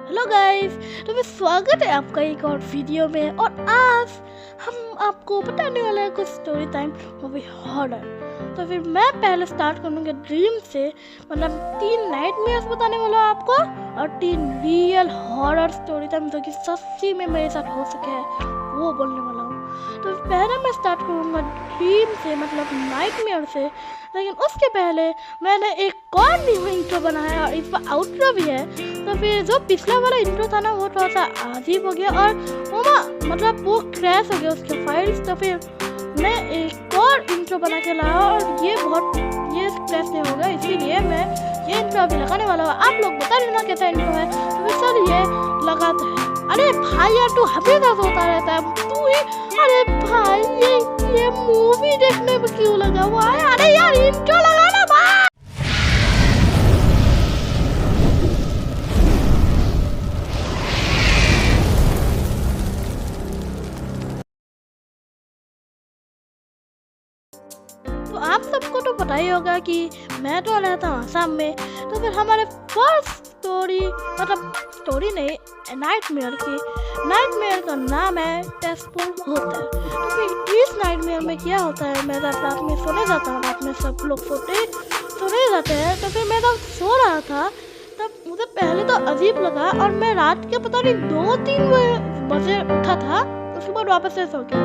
Hello guys, तो फिर स्वागत है आपका एक और वीडियो में। और आज हम आपको बताने वाले हैं कुछ स्टोरी टाइम मूवी हॉरर। तो फिर मैं पहले स्टार्ट करूँगा ड्रीम से, मतलब 3 नाइटमेयर्स बताने वाला हूँ आपको और 3 रियल हॉरर स्टोरी टाइम जो कि सच्ची में मेरे साथ हो सके है वो बोलने वाला हूँ। तो पहले मैं स्टार्ट करूँगा ड्रीम से, मतलब नाइटमेयर से। लेकिन उसके पहले मैंने एक और न्यू इंट्रो बनाया और इस पर आउट्रो भी है। तो फिर जो पिछला वाला इंट्रो था ना वो थोड़ा सा अजीब हो गया और वो मतलब वो क्रैश हो गया उसके फाइल्स। तो फिर मैं एक और इंट्रो बना के लाया और ये क्रैश नहीं होगा, इसीलिए मैं ये इंट्रो अभी लगाने वाला हूँ। आप लोग बता देना कैसा इंट्रो है। तो फिर सर ये लगाते हैं। अरे भाई यार, तू हमेशा सोता रहता है तू ही। अरे भाई ये मूवी देखने में क्यों लगा हुआ है? अरे यार इंट्रो लगाना भाई। तो आप सबको तो पता ही होगा कि मैं तो रहता हूँ आसाम में। तो फिर हमारे फर्स्ट स्टोरी, मतलब स्टोरी नहीं, नाइटमेयर का नाम है टेस्टफुल होटल। तो फिर इस नाइटमेयर में क्या होता है, मैं रात में सोने जाता हूँ, रात में सब लोग सोने जाते हैं। तो फिर मैं जब सो रहा था तब मुझे पहले तो अजीब लगा और मैं रात के पता नहीं 2-3 बजे उठा था। उसके बाद वापस से सो गया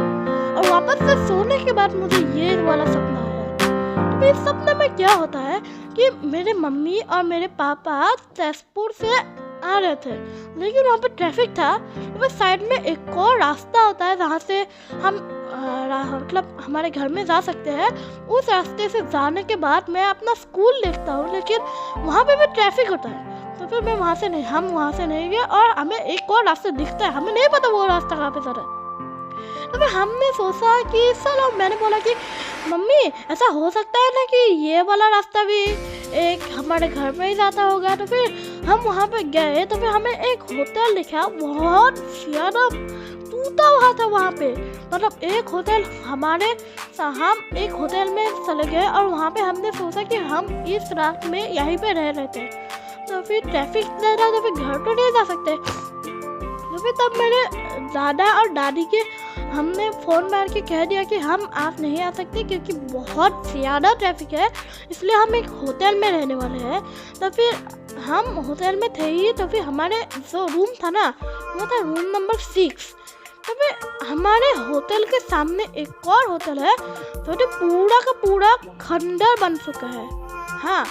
और वापस से सोने के बाद मुझे ये वाला सपना आया। तो इस सपने में क्या होता है कि मेरे मम्मी और मेरे पापा तेजपुर से आ रहे थे, लेकिन वहाँ पे ट्रैफिक था। तो साइड में एक और रास्ता होता है जहाँ से हम मतलब हमारे घर में जा सकते हैं। उस रास्ते से जाने के बाद मैं अपना स्कूल देखता हूँ, लेकिन वहाँ पे भी ट्रैफिक होता है। तो फिर हम वहाँ से नहीं गए और हमें एक और रास्ता दिखता है, हमें नहीं पता वो रास्ता कहाँ पे जा रहा है। तो फिर हमने सोचा कि चलो, मैंने बोला कि मम्मी ऐसा हो सकता है ना कि ये वाला रास्ता भी एक हमारे घर में ही जाता होगा। तो फिर हम वहाँ पे गए तो फिर हमें एक होटल दिखा, बहुत ज़्यादा टूटा हुआ था वहाँ पे। मतलब हम एक होटल में चले गए और वहाँ पे हमने सोचा कि हम इस रात में यहीं पे रह रहे थे। तो फिर ट्रैफिक ज़्यादा, तो फिर घर तो नहीं जा सकते। तो फिर तब मेरे दादा और दादी के हमने फ़ोन मार के कह दिया कि हम आप नहीं आ सकते क्योंकि बहुत ज़्यादा ट्रैफिक है, इसलिए हम एक होटल में रहने वाले हैं। तो फिर हम होटल में थे ही। तो फिर हमारे जो रूम था ना वो था रूम नंबर 6। तो फिर हमारे होटल के सामने एक और होटल है जो पूरा का पूरा खंडर बन चुका है। हाँ,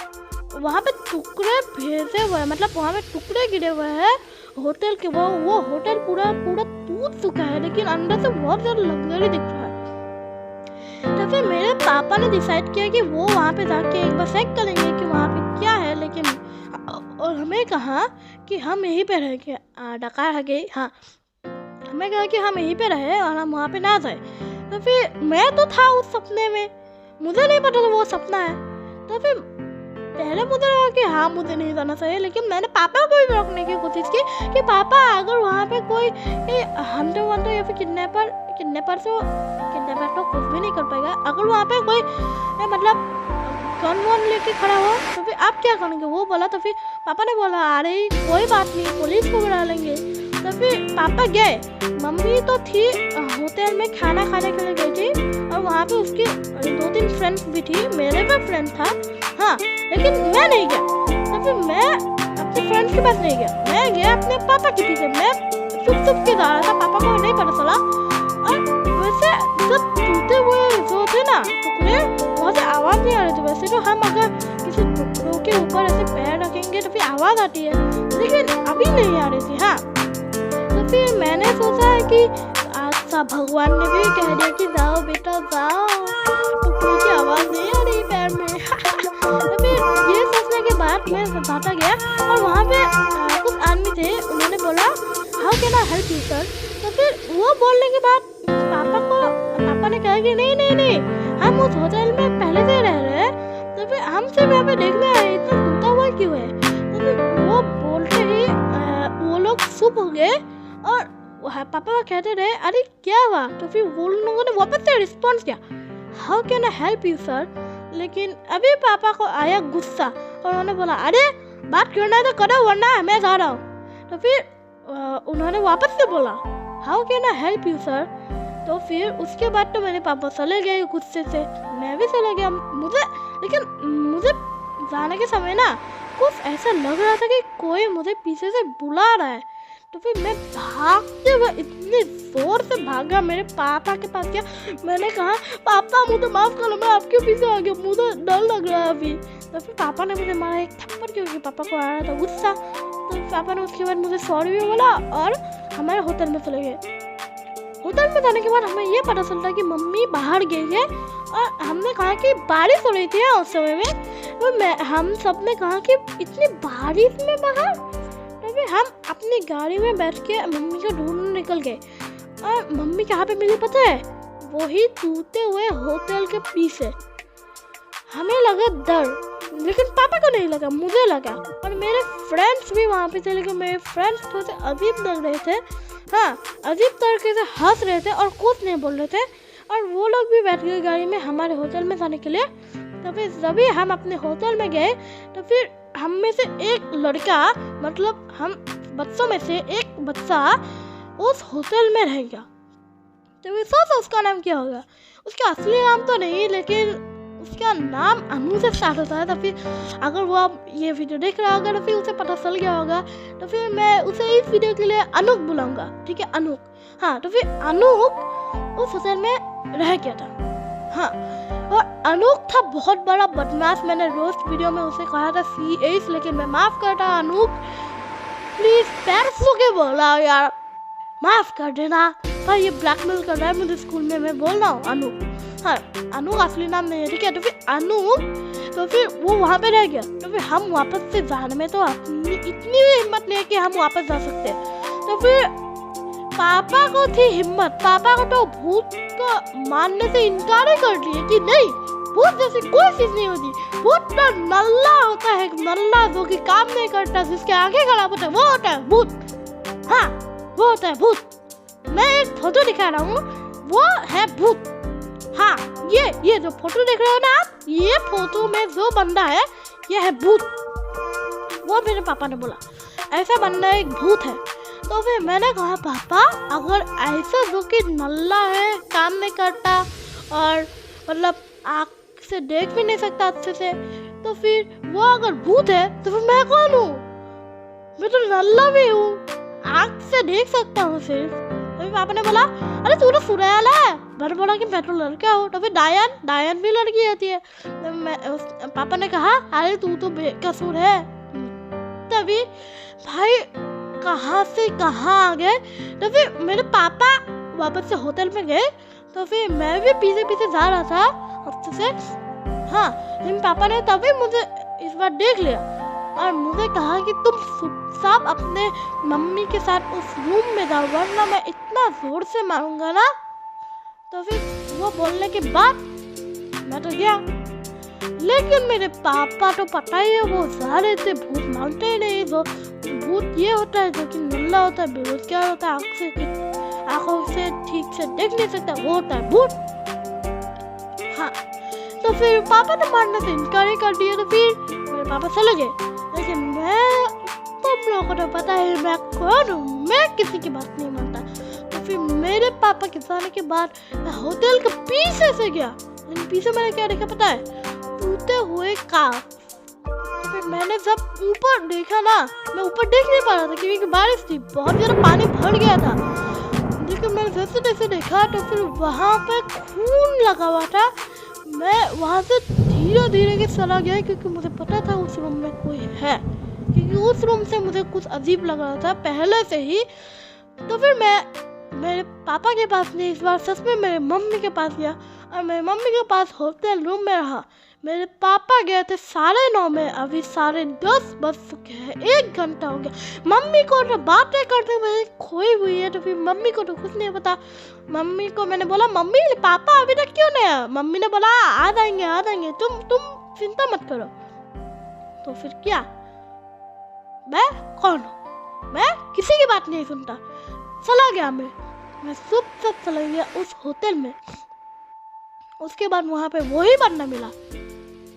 वहाँ पे टुकड़े भेजे हुए हैं, मतलब वहाँ पे टुकड़े गिरे हुए हैं होटल के। वो होटल पूरा टूट चुका है, लेकिन अंदर से बहुत ज़्यादा लग्जरी दिख रहा है। तो फिर मेरे पापा ने डिसाइड किया कि वो वहाँ पे जाके एक बार चेक करेंगे कि वहाँ पे क्या है। लेकिन और हमें कहा कि हम यहीं पे रहेंगे। डकार है गई, हाँ, हमें कहा कि हम यहीं पे रहे और हम वहाँ पे ना जाए। तो फिर मैं तो था उस सपने में, मुझे नहीं पता था वो सपना है। तो फिर पहले मुझे लगा कि हाँ मुझे नहीं जाना चाहिए, लेकिन मैंने पापा को भी रोकने की कोशिश की कि पापा अगर वहाँ पे कोई हंटर या फिर किडनैपर तो कुछ भी नहीं कर पाएगा। अगर वहाँ पे कोई मतलब गन लेके खड़ा हो तो फिर आप क्या करेंगे, वो बोला। तो फिर पापा ने बोला अरे कोई बात नहीं, पुलिस को बुला लेंगे। तो फिर पापा गए, मम्मी तो थी होटल में खाना खाने के लिए गई थी और वहाँ पे उसकी 2-3 फ्रेंड्स भी थी, मेरे भी फ्रेंड था, हाँ, लेकिन मैं नहीं गया। तो फिर मैं अपने फ्रेंड्स के पास नहीं गया, मैं गया अपने पापा के पीछे। मैं चुप के जा रहा था, पापा को नहीं पता चला। और वैसे जब टूटे हुए जो थे ना टुकड़े, वहाँ से आवाज़ नहीं आ रही थी। वैसे तो हम अगर किसी टुकड़ों के ऊपर ऐसे पैर रखेंगे तो फिर आवाज़ आती है, लेकिन अभी नहीं आ रही थी। हाँ, तो फिर मैंने सोचा है कि अच्छा भगवान ने भी कह दिया कि जाओ बेटा जाओ, टुकड़ों की आवाज़ नहीं आ रही पैर में। तो फिर ये सोचने के बाद मैं जाता गया और वहाँ पे कुछ आदमी थे, उन्होंने बोला how can I help you sir. तो फिर वो बोलने के बाद पापा ने कहा कि नहीं, हम उस होटल में पहले से रह रहे हैं। तो फिर हम सिर्फ यहाँ पे देखने आए, इतना टूटा हुआ क्यों है। तो फिर वो बोलते ही वो लोग चुप हो गए और पापा कहते रहे अरे क्या हुआ। तो फिर वो लोगों ने वापस से रिस्पॉन्स किया how can I help you sir. लेकिन अभी पापा को आया गुस्सा और उन्होंने बोला अरे बात करना है तो करो वरना मैं जा रहा हूँ। तो फिर उन्होंने वापस से बोला how can I help you sir. तो फिर उसके बाद तो मेरे पापा चले गए गुस्से से, मैं भी चले गया। मुझे जाने के समय ना कुछ ऐसा लग रहा था कि कोई मुझे पीछे से बुला रहा है। तो फिर मैं भागते हुए इतनी जोर से भागा, मेरे पापा के पास गया। मैंने कहा पापा मुझे माफ़ कर लो, मैं आपके पीछे आ गया, मुझे डर लग रहा है अभी। तो फिर पापा ने मुझे मारा एक थप्पड़, क्योंकि पापा को आ रहा था गुस्सा। तो पापा ने उसके बाद मुझे सॉरी भी बोला और हमारे होटल में चले गए। होटल में जाने के बाद हमें ये पता चलता कि मम्मी बाहर गई है और हमने कहा कि बारिश हो रही थी उस समय में। तो हम सब ने कहा कि इतनी बारिश में बाहर। तो फिर हम अपनी गाड़ी में बैठ के मम्मी को ढूंढने निकल गए और मम्मी कहाँ पे मिली पता है? वही टूटे हुए होटल के पीछे। हमें लगा डर, लेकिन पापा को नहीं लगा, मुझे लगा। और मेरे फ्रेंड्स भी वहाँ पे थे, लेकिन मेरे फ्रेंड्स थोड़े अजीब लग रहे थे। हाँ, अजीब तरीके से हंस रहे थे और कुछ नहीं बोल रहे थे। और वो लोग भी बैठ गए गाड़ी में हमारे होटल में जाने के लिए। तो फिर जब हम अपने होटल में गए तो फिर हम में से एक लड़का, मतलब हम बच्चों में से एक बच्चा उस होटल में रह गया। तो फिर सोचो उसका नाम क्या होगा। उसका असली नाम तो नहीं, लेकिन उसका नाम अनु से स्टार्ट होता है। तो फिर अगर वो आप ये वीडियो देख रहा होगा तो फिर उसे पता चल गया होगा। तो फिर मैं उसे इस वीडियो के लिए अनूप बुलाऊंगा, ठीक है, अनूप। हाँ, तो फिर अनूप उस होटल में रह गया था। हाँ, और अनूप था बहुत बड़ा बदमाश। मैंने रोस्ट वीडियो में उसे कहा था CH, लेकिन मैं माफ़ करता अनूप, प्लीज़ पैर छू के बोला यार, माफ़ कर देना। पर ये ब्लैकमेल कर रहा है मुझे स्कूल में, मैं बोल रहा हूँ अनूप। हाँ, अनु असली नाम नहीं है, ठीक है। तो फिर अनु, तो फिर वो वहाँ पे रह गया। तो फिर हम वापस से जाने में तो अपनी इतनी भी हिम्मत नहीं है कि हम वापस जा सकते हैं। तो फिर पापा को थी हिम्मत, पापा को तो भूत को मानने से इनकार ही कर दिया कि नहीं, भूत जैसी कोई चीज नहीं होती। भूत तो नल्ला होता है, नल्ला जो कि काम नहीं करता, जिसके आंखें खराब होता है, वो होता है भूत। हाँ, वो होता है भूत। मैं एक फोटो दिखा रहा हूँ, वो है भूत। हाँ, ये जो फोटो देख रहे हो ना आप, ये फोटो में जो बंदा है ये है भूत। वो मेरे पापा ने बोला ऐसा बंदा एक भूत है। तो फिर मैंने कहा पापा अगर ऐसा जो कि नल्ला है, काम नहीं करता और मतलब आँख से देख भी नहीं सकता अच्छे से, तो फिर वो अगर भूत है तो फिर मैं कौन हूँ? मैं तो नल्ला भी हूँ, आँख से देख सकता हूँ सिर्फ। तो फिर पापा ने बोला अरे तू तो सुरैल है। मैंने बोला कि मैं तो लड़का हूँ। तो फिर डायन भी लड़की होती है। तो पापा ने कहा अरे तू तो बेकसूर है। तभी भाई कहाँ से कहाँ आ गए। तो फिर मेरे पापा वापस से होटल में गए। तो फिर मैं भी पीछे पीछे जा रहा था अच्छे से। हाँ, लेकिन पापा ने तभी मुझे इस बार देख लिया और मुझे कहा कि तुम चुपचाप अपने मम्मी के साथ उस रूम में जाओ, वरना मैं इतना जोर से मारूंगा ना। तो फिर वो बोलने के बाद मैं तो गया, लेकिन मेरे पापा तो पता ही है वो जा रहे थे, भूत मानते ही नहीं। जो भूत ये होता है जो कि नल्ला होता है, बेरोजगार होता है, आंखों से ठीक से देख नहीं सकता, वो होता है भूत। हाँ, तो फिर पापा ने मारने से इनकार ही कर दिया। तो फिर मेरे पापा चले गए, लेकिन मैं, तुम लोगों को तो पता है मैं कौन हूँ, मैं किसी की बात नहीं मानता। तो फिर मेरे पापा के जाने के बाद मैं होटल के पीछे से गया, लेकिन पीछे मैंने क्या देखा पता है? टूटे हुए कार। तो फिर मैंने जब ऊपर देखा ना, मैं ऊपर देख नहीं पा रहा था क्योंकि बारिश थी, बहुत ज़्यादा पानी भर गया था। लेकिन मैंने जैसे जैसे देखा तो फिर वहाँ पे खून लगा हुआ था। मैं वहाँ से धीरे धीरे के चला गया क्योंकि मुझे पता था उस रूम में कोई है, क्योंकि उस रूम से मुझे कुछ अजीब लग रहा था पहले से ही। तो फिर मैं मेरे पापा के पास नहीं, इस बार सच में मेरे मम्मी के पास गया और मेरे मम्मी के पास होटल रूम में रहा। मेरे पापा गए थे 9:30 में, अभी 10:30 बज चुके हैं, 1 घंटा हो गया। मम्मी को तो बातें करते हुए खोई हुई है। तो फिर मम्मी को तो कुछ नहीं पता। मम्मी को मैंने बोला मम्मी पापा अभी तक क्यों नहीं आया? मम्मी ने बोला आ जाएंगे, तुम चिंता मत करो। तो फिर क्या, मैं कौन हूँ? मैं किसी की बात नहीं सुनता। चला गया मैं चुपचाप चला गया उस होटल में। उसके बाद वहाँ पे वही बंदा मिला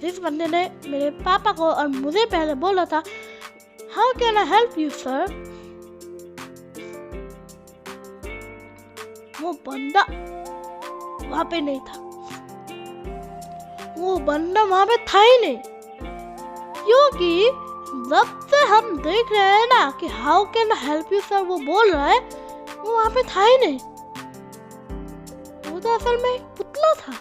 जिस बंदे ने मेरे पापा को और मुझे पहले बोला था how can I help you sir. वो बंदा वहां पे नहीं था, वो बंदा वहां पे था ही नहीं, क्योंकि जब से हम देख रहे हैं ना कि how can help you sir वो बोल रहा है, वो वहां पे था ही नहीं। वो तो असल में एक पुतला था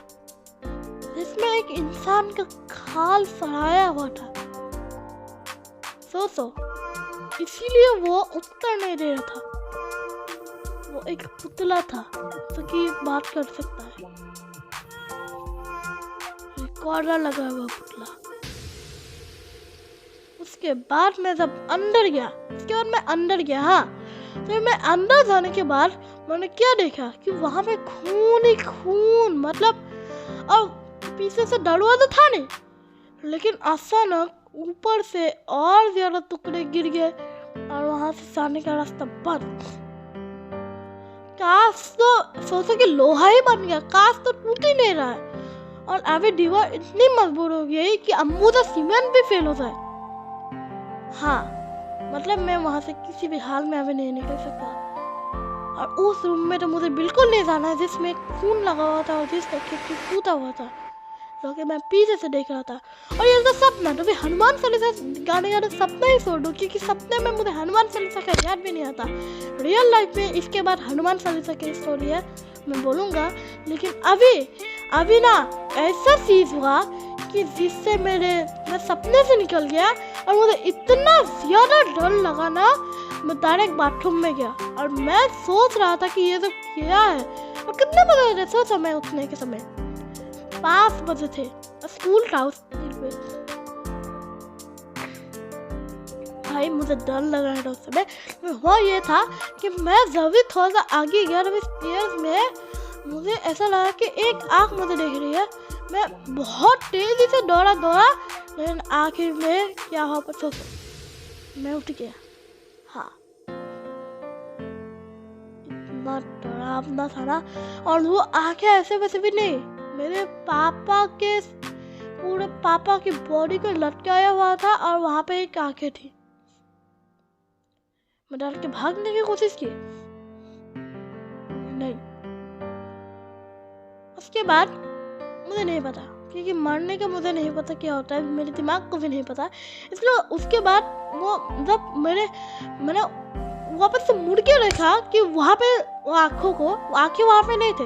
जिसमें एक इंसान का खाल सराया हुआ था। सो इसीलिए वो उत्तर नहीं दे रहा था। वो एक पुतला था जो कि बात कर सकता है, रिकॉर्डर लगा हुआ पुतला। उसके बाद मैं जब अंदर गया, हाँ, तो मैं अंदर जाने के बाद मैंने क्या देखा कि वहां पे खून ही खून, मतलब, और पीछे से दरवाजा था नहीं, लेकिन अचानक ऊपर से और ज्यादा टुकड़े गिर गए और वहां से जाने का रास्ता बंद। काश तो सोचो कि लोहा ही बन गया, काश तो टूट ही नहीं रहा है, और अभी दीवार इतनी मजबूत हो गई कि अमूदा सीमेंट भी फेल हो जाए। हाँ, मतलब मैं वहां से किसी भी हाल में अभी नहीं निकल सकता, और उस रूम में तो मुझे बिल्कुल नहीं जाना है जिसमें खून लगा हुआ था और जिसका खिड़की टूटा हुआ था, जो कि मैं पीछे से देख रहा था। और ये तो सपना, तो भी हनुमान चालीसा गाने का सपना ही छोड़ दो, क्योंकि सपने में मुझे हनुमान चालीसा का याद भी नहीं आता। रियल लाइफ में इसके बाद हनुमान चालीसा की स्टोरी है, मैं बोलूँगा, लेकिन अभी ना ऐसा चीज हुआ कि जिससे मैं सपने से निकल गया और मुझे इतना ज्यादा डर लगा ना, मैं डायरेक्ट बाथरूम में गया और मैं सोच रहा था कि ये तो क्या है। और कितने बजे थे सोचो, मैं उठने के समय 5 बजे थे, स्कूल था उस दिन पे। भाई मुझे डर लग रहा था उस समय। हुआ ये था कि मैं जब भी थोड़ा सा आगे गया तो स्टेयर्स में मुझे ऐसा लगा कि एक आँख मुझे देख रही है। मैं बहुत तेजी से दौड़ा, लेकिन आखिर में क्या हुआ पर सोचो, मैं उठ गया। हाँ, इतना डरावना था ना, और वो आंखें ऐसे वैसे भी नहीं, मेरे पापा की बॉडी को लटकाया हुआ था और वहां पे एक आंखें थी। मैं डर के भागने की कोशिश की, नहीं। उसके बाद मुझे नहीं पता, क्योंकि मरने का मुझे नहीं पता क्या होता है, मेरे दिमाग को भी नहीं पता, इसलिए उसके बाद वो जब मैंने वापस से मुड़ के देखा कि वहाँ पे वो आंखें वहाँ पे नहीं थे,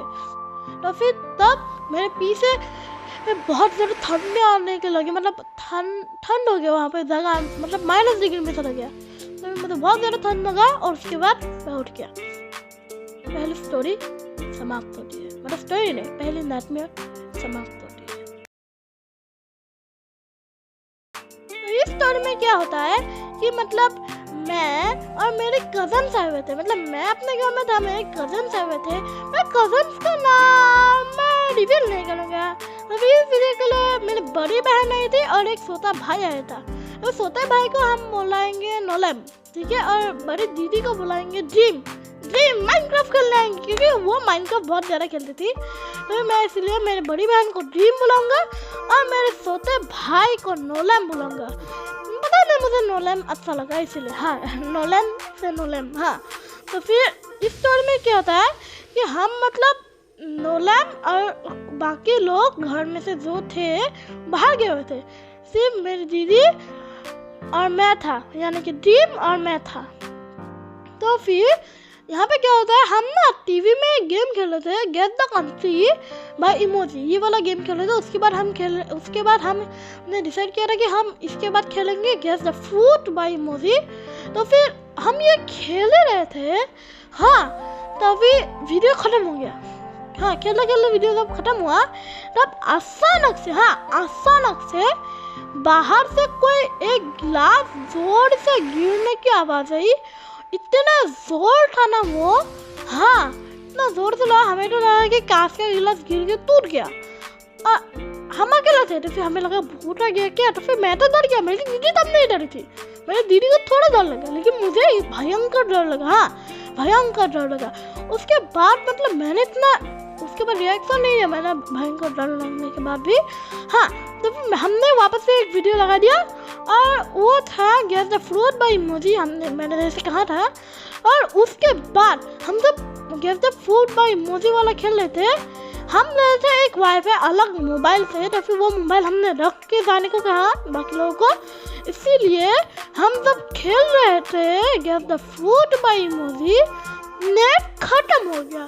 तो फिर तब मेरे पीछे बहुत ज़्यादा ठंड आने के लगे, मतलब ठंड हो गया वहाँ पे जगह, मतलब -, डिग्री में चला गया, तो मुझे बहुत ज़्यादा ठंड लगा और उसके बाद मैं उठ गया। पहली स्टोरी समाप्त होती है, मतलब स्टोरी नहीं, पहली नाइटमेयर समाप्त होती है। तो इस स्टोरी में क्या होता है कि मतलब मैं और मेरे कजन्स आए हुए थे, मतलब मैं अपने घर में था, मेरे कजन्स आए हुए थे। मैं कजन्स का नाम मैं रिवील नहीं करूँगा, अभी के लिए मेरी बड़ी बहन आई थी और एक छोटा भाई आया था। तो छोटे भाई को हम बुलाएंगे नोलेम, ठीक है, और बड़ी दीदी को बुलाएंगे ड्रीम माइनक्राफ्ट खेलने आएंगे, क्योंकि वो माइनक्राफ्ट बहुत ज़्यादा खेलती थी। तो मैं इसलिए मेरी बड़ी बहन को ड्रीम बुलाऊंगा और मेरे छोटे भाई को नोलेम बुलाऊंगा। पता नहीं मुझे नोलेम अच्छा लगा इसलिए, हाँ, नोलेम। हाँ, तो फिर इस स्टोरी में क्या होता है कि हम मतलब नोलेम और बाकी लोग घर में से जो थे बाहर गए हुए थे, सिर्फ मेरी दीदी और मैं था, यानी कि ड्रीम और मैं था। तो फिर यहाँ पे क्या होता है, हम ना टीवी में गेम खेल रहे थे, get the country bye emoji, ये वाला गेम खेल रहे थे। उसके बाद हमने डिसाइड किया था कि हम इसके बाद खेलेंगे get the fruit by emoji. तो फिर हम ये खेल रहे थे, हाँ, तभी वीडियो खत्म हो गया। हाँ, खेलते वीडियो जब खत्म हुआ, तब अचानक से बाहर से कोई एक गिलास जोर से गिरने की आवाज आई। इतना जोर था ना वो, हाँ, इतना जोर से लगा, हमें तो लगा कि कांच का गिलास गिर के टूट गया। हम अकेले थे, तो फिर हमें लगा भूत आ गया क्या। तो फिर मैं तो डर गया, मेरी दीदी तब नहीं डरी थी, मेरी दीदी को थोड़ा डर लगा, लेकिन मुझे भयंकर डर लगा। हाँ, भयंकर डर लगा। उसके बाद मतलब मैंने इतना उसके बाद रिएक्शन नहीं है मैंने, भयंकर डर लगने के बाद भी। हाँ, तो हमने वापस से एक वीडियो लगा दिया और वो था get the fruit by emoji, मैंने जैसे कहा था। और उसके बाद हम जब give the food by emoji वाला खेल रहे थे। हम गए थे एक वाईफाई अलग मोबाइल से, तो फिर वो मोबाइल हमने रख के जाने को कहा बाकी लोगों को, इसीलिए हम जब खेल रहे थे give the food by emoji, net खत्म हो गया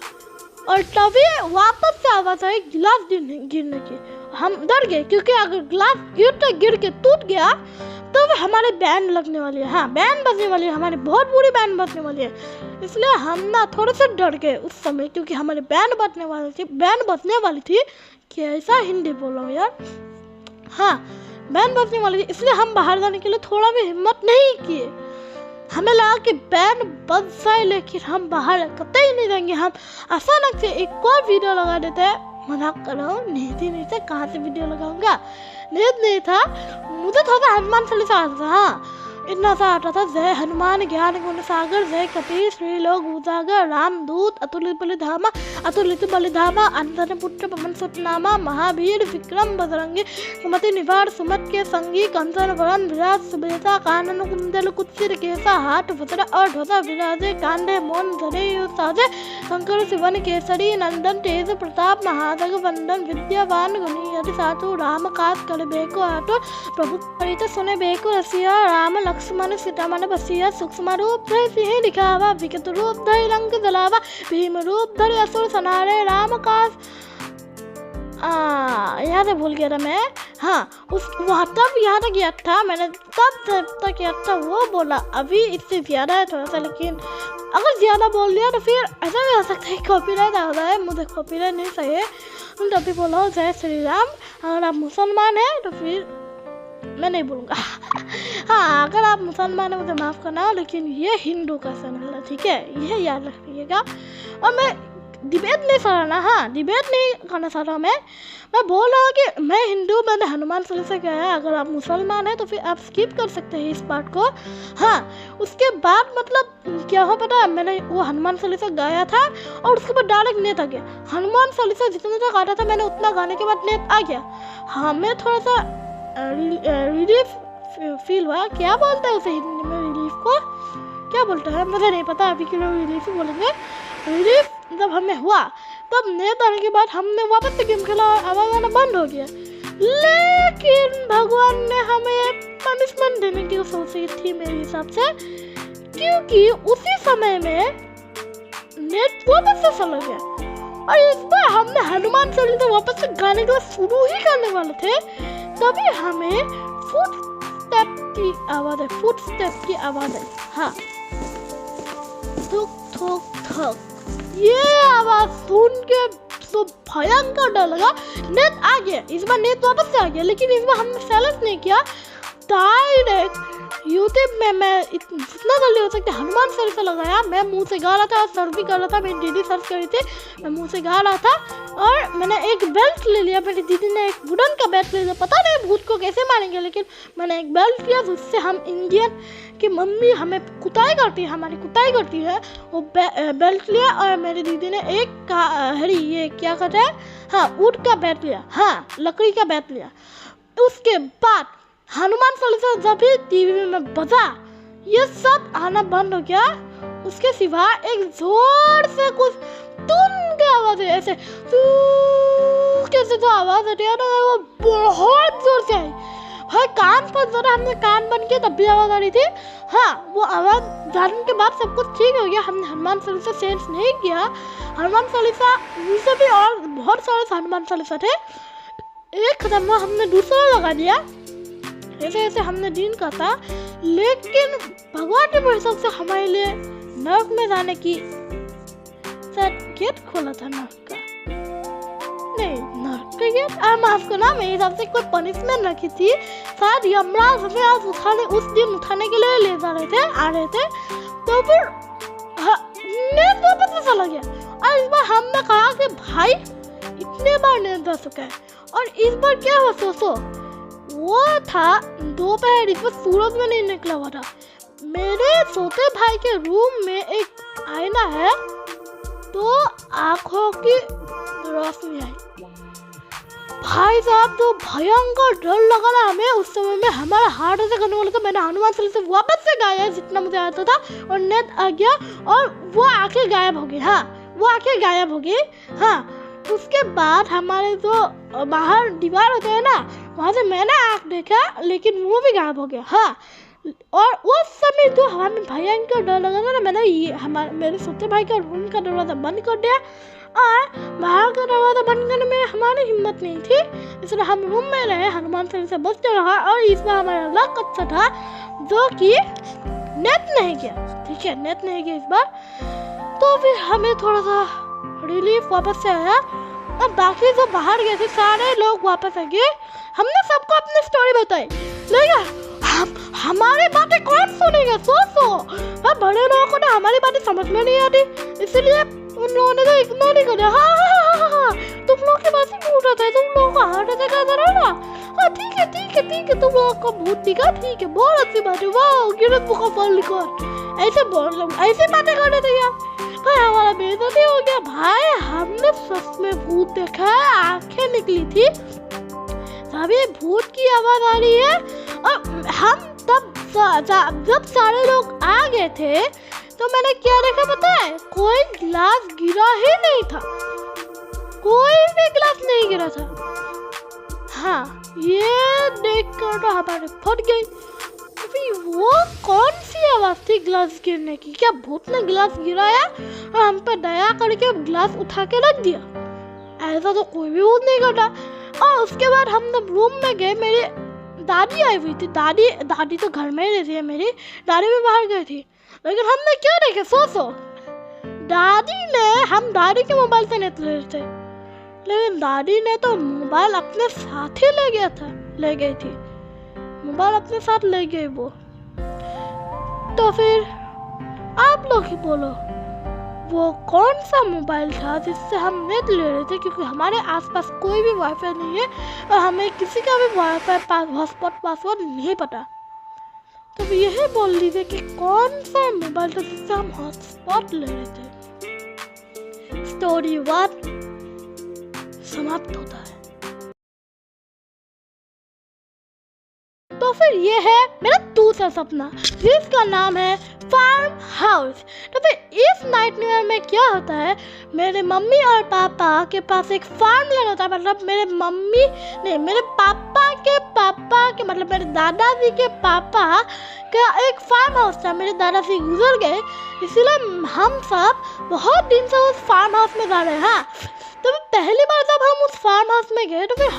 और तभी वापस से आवाज आई गिलास गिरने की। हम डर गए क्योंकि अगर गिलास गिर के टूट गया तो हमारे बैंड लगने वाली है। हाँ, बैंड बजने वाली है, हमारी बहुत बुरी बैंड बजने वाली है। इसलिए हम ना थोड़े से डर गए उस समय, क्योंकि हमारी बैंड बजने वाली थी। कैसा हिंदी बोलो यार। हाँ, बैंड बजने वाली थी, इसलिए हम बाहर जाने के लिए थोड़ा भी हिम्मत नहीं किए। हमें लगा कि बैंड बज जाए लेकिन हम बाहर कतई नहीं जाएंगे। हम अचानक से एक और वीडियो लगा देते हैं। मजाक कर रहा हूँ, नहीं था, कहाँ से वीडियो लगाऊंगा, नहीं था। मुझे थोड़ा हनुमान चालीसा आता था। हाँ, इतना सा आता था। जय हनुमान ज्ञान गुण सागर, जय कपीश श्रीलोक उजागर, रामदूत अतुलित बलिधामा, अंतन पुत्र पवन सुतनामा, महावीर विक्रम बजरंगी, सुमति निवार सुमत के संगी, कंचन वरण विराज सुबेसा, कानन कुंडल कुत्सित केसा, हाथ वज्र और ध्वजा विराजे, कांधे मोन जनेऊ साजे, शंकर शिवन केसरी नंदन, तेज प्रताप महाजग वंदन, विद्यावान गुणी यदि साधु, राम काज कर बेको आतुर, प्रभु परित सुने बेको रसिया, राम लक्ष्मण सीता मन बसिया, सूक्ष्म रूप धरि सिंह दिखावा, विकट रूप धरि लंक जलावा, भीम रूप धरि असुर संहारे, राम काज यहाँ से भूल गया था मैं। हाँ, वहाँ तब याद गया था, मैंने तब तक याद था वो बोला। अभी इससे ज़्यादा है थोड़ा सा, लेकिन अगर ज़्यादा बोल दिया तो फिर ऐसा भी हो सकता है कॉपीराइट आ रहा है। मुझे कॉपीराइट नहीं चाहिए। तुम तभी बोलो जय श्री राम। अगर आप मुसलमान हैं तो फिर मैं नहीं बोलूँगा। हाँ, अगर आप मुसलमान हैं मुझे माफ़ करना, लेकिन ये हिंदू का चैनल है, ठीक है, यह याद रखिएगा। और मैं डिबेट नहीं कर रहा। हाँ, डिबेट नहीं करना चाह रहा मैं बोल रहा हूँ कि मैं हिंदू, मैंने हनुमान चालीसा गाया है। अगर आप मुसलमान हैं तो फिर आप स्किप कर सकते हैं इस पार्ट को। हाँ, उसके बाद मतलब क्या हो पता है, मैंने वो हनुमान चालीसा गाया था और उसके बाद डायरेक्ट नेट आ गया। हनुमान चालीसा जितना तक गाया था मैंने उतना गाने के बाद नेट आ गया। हाँ, मैं थोड़ा सा रिलीफ फील हुआ। क्या बोलते हैं उसे हिंदी में, रिलीफ को क्या बोलता है मुझे नहीं पता, अभी के लोग रिलीफ ही बोलेंगे। रिलीफ जब हमें हुआ तब नेट आने के बाद हमने वापस से गेम खेला और आवाज आना बंद हो गया। लेकिन भगवान ने हमें पनिशमेंट देने की सोची थी मेरे हिसाब से, क्योंकि उसी समय में नेट वापस से चला गया। और इस बार हमने हनुमान चालीसा वापस से गाने के बाद शुरू ही करने वाले थे, तभी हमें फुटस्टेप की आवाज है, फुटस्टेप की आवाज है। हाँ, थुक थुक थुक, ये आवाज सुन के तो भयंकर डर लगा। नेट आ गया, इस बार नेट वापस से आ गया, लेकिन इस बार हमने साइलेंस नहीं किया। डायरेक्ट यूट्यूब में मैं जितना जल्दी हो सकता हनुमान चालीसा लगाया। मैं मुंह से गा रहा था, सर्च भी कर रहा था, मेरी दीदी सर्च करी थी, मैं मुंह से गा रहा था। और मैंने एक बेल्ट ले लिया, मेरी दीदी ने एक वुडन का बेल्ट ले लिया। पता नहीं भूत को कैसे मारेंगे, लेकिन मैंने एक बेल्ट लिया जिससे हम इंडियन की मम्मी हमें कुटाई करती है, हमारी कुटाई करती है, वो बेल्ट लिया। और मेरी दीदी ने एक ये क्या कहते हैं, हाँ, ऊँट का बेल्ट लिया, हाँ, लकड़ी का बेल्ट लिया। उसके बाद हनुमान चालीसा जब भी टीवी में बजा, ये सब आना बंद हो गया। उसके सिवा एक जोर से कुछ टून की आवाज है, ऐसे कैसे तो आवाज आती है ना, वो बहुत जोर से आई। भाई कान पर जरा हमने कान बंद किया तब भी आवाज आ रही थी। हाँ, वो आवाज जानने के बाद सब कुछ ठीक हो गया। हमने हनुमान चालीसा सेंस नहीं किया। हनुमान चालीसा से भी और बहुत सारे हनुमान चालीसा थे, एक खत्म हुआ, हमने दूसरा लगा दिया। ऐसे ऐसे हमने दिन का था, लेकिन भगवान के हिसाब से हमारे लिए नर्क में जाने की शायद गेट खोला था। नर्क का नहीं, नर्क का गेट, माफ करना, मेरे हिसाब से कोई पनिशमेंट रखी थी। शायद यमराज हमें आज उस दिन उठाने के लिए ले जा रहे थे, आ रहे थे। तो फिर नेट वापस से चला गया। और इस बार हमने कहा कि भाई इतने बार नेट जा चुका है, और इस बार क्या हुआ सोचो, वो था दोपहर, इसमें सूरज में नहीं निकला हुआ था। मेरे सोते भाई के रूम में एक आईना है, तो आंखों की रोशनी आई। भाई साहब, तो भयंकर डर लगा ना हमें। उस समय में हमारा हार्ट अटैक करने वाला था। मैंने हनुमान चालीसा वापस से गाया जितना मुझे आता था, और नेट आ गया और वो आंखें गायब हो गई। हाँ, वो आंखें गायब हो गई। हाँ, उसके बाद हमारे जो बाहर दीवार होते हैं ना, वहाँ से मैंने आँख देखा लेकिन वो भी गायब हो गया। हाँ, और उस समय जो हमें भयंकर डर लगा था ना, मैंने ये मेरे छोटे भाई का रूम का दरवाज़ा बंद कर दिया और बाहर का दरवाज़ा बंद करने में हमारी हिम्मत नहीं थी, इसलिए हम रूम में रहे, हनुमान चालीसा से बचते रहा। और इस बार हमारा लक अच्छा था जो कि नेट नहीं गया। ठीक है, नेट नहीं गया इस बार, तो फिर हमें थोड़ा सा रिलीफ वापस से आया। अब बाकी जो बाहर गए थे सारे लोग वापस आ गए। हमने सबको अपनी स्टोरी बताई, लेकिन हमारी बातें कौन सुनेगा? सोचो, बड़े लोगों को ना हमारी बातें समझ में नहीं आती, इसलिए उन लोगों ने तो इग्नोर ही कर दिया। हाँ, तुम लोग की बातें पूछ रहे थे, तुम लोगों को हार्ट अटैक आता रहा ना। हाँ, ठीक है, तुम लोगों को भूत दिखा, ठीक है, बहुत अच्छी बात है, वाह, Guinness book of world record. ऐसे बातें कर रहे थे यार। भाई हमारा बेइज्जती हो गया। भाई हमने सच में भूत देखा है, आंखें निकली थी, अभी भूत की आवाज आ रही है। और हम तब जब सारे लोग आ गए थे तो मैंने क्या देखा पता है? कोई ग्लास गिरा ही नहीं था, कोई भी ग्लास नहीं गिरा था। हाँ, ये देखकर तो हमारे फट गई। वो कौन सी आवाज थी ग्लास गिरने की? क्या भूत ने ग्लास गिराया और हम पर दया करके ग्लास उठा के रख दिया? ऐसा तो कोई भी भूत नहीं करता। और उसके बाद हम जब रूम में गए, मेरी दादी आई हुई थी। दादी तो घर में ही रहती है, मेरी दादी भी बाहर गई थी। लेकिन हमने क्या देखे? सोचो, हम दादी के मोबाइल से नेट ले रहे थे, लेकिन दादी ने तो मोबाइल अपने साथ ही ले गई थी, मोबाइल अपने साथ ले गई वो। तो फिर आप लोग ही बोलो, वो कौन सा मोबाइल था जिससे हम नेट ले रहे थे? क्योंकि हमारे आसपास कोई भी वाईफाई नहीं है और हमें किसी का भी वाईफाई हॉटस्पॉट पासवर्ड नहीं पता। तो यही बोल लीजिए कि कौन सा मोबाइल था जिससे हम हॉटस्पॉट ले रहे थे। स्टोरी 1 समाप्त होता है। तो फिर ये है मेरा दूसरा सपना, जिसका नाम है फार्म हाउस। तो फिर इस नाइटमेयर में क्या होता है, मेरे मम्मी और पापा के पास एक फार्म लैंड होता है। मतलब मेरे पापा के मतलब मेरे दादाजी के पापा का एक फार्म हाउस था। मेरे दादाजी गुजर गए, इसीलिए हम सब बहुत दिन से उस फार्म हाउस में जा रहे हैं। हाँ, तो पहली बार जब हम उस फार्म हाउस में गए तो फिर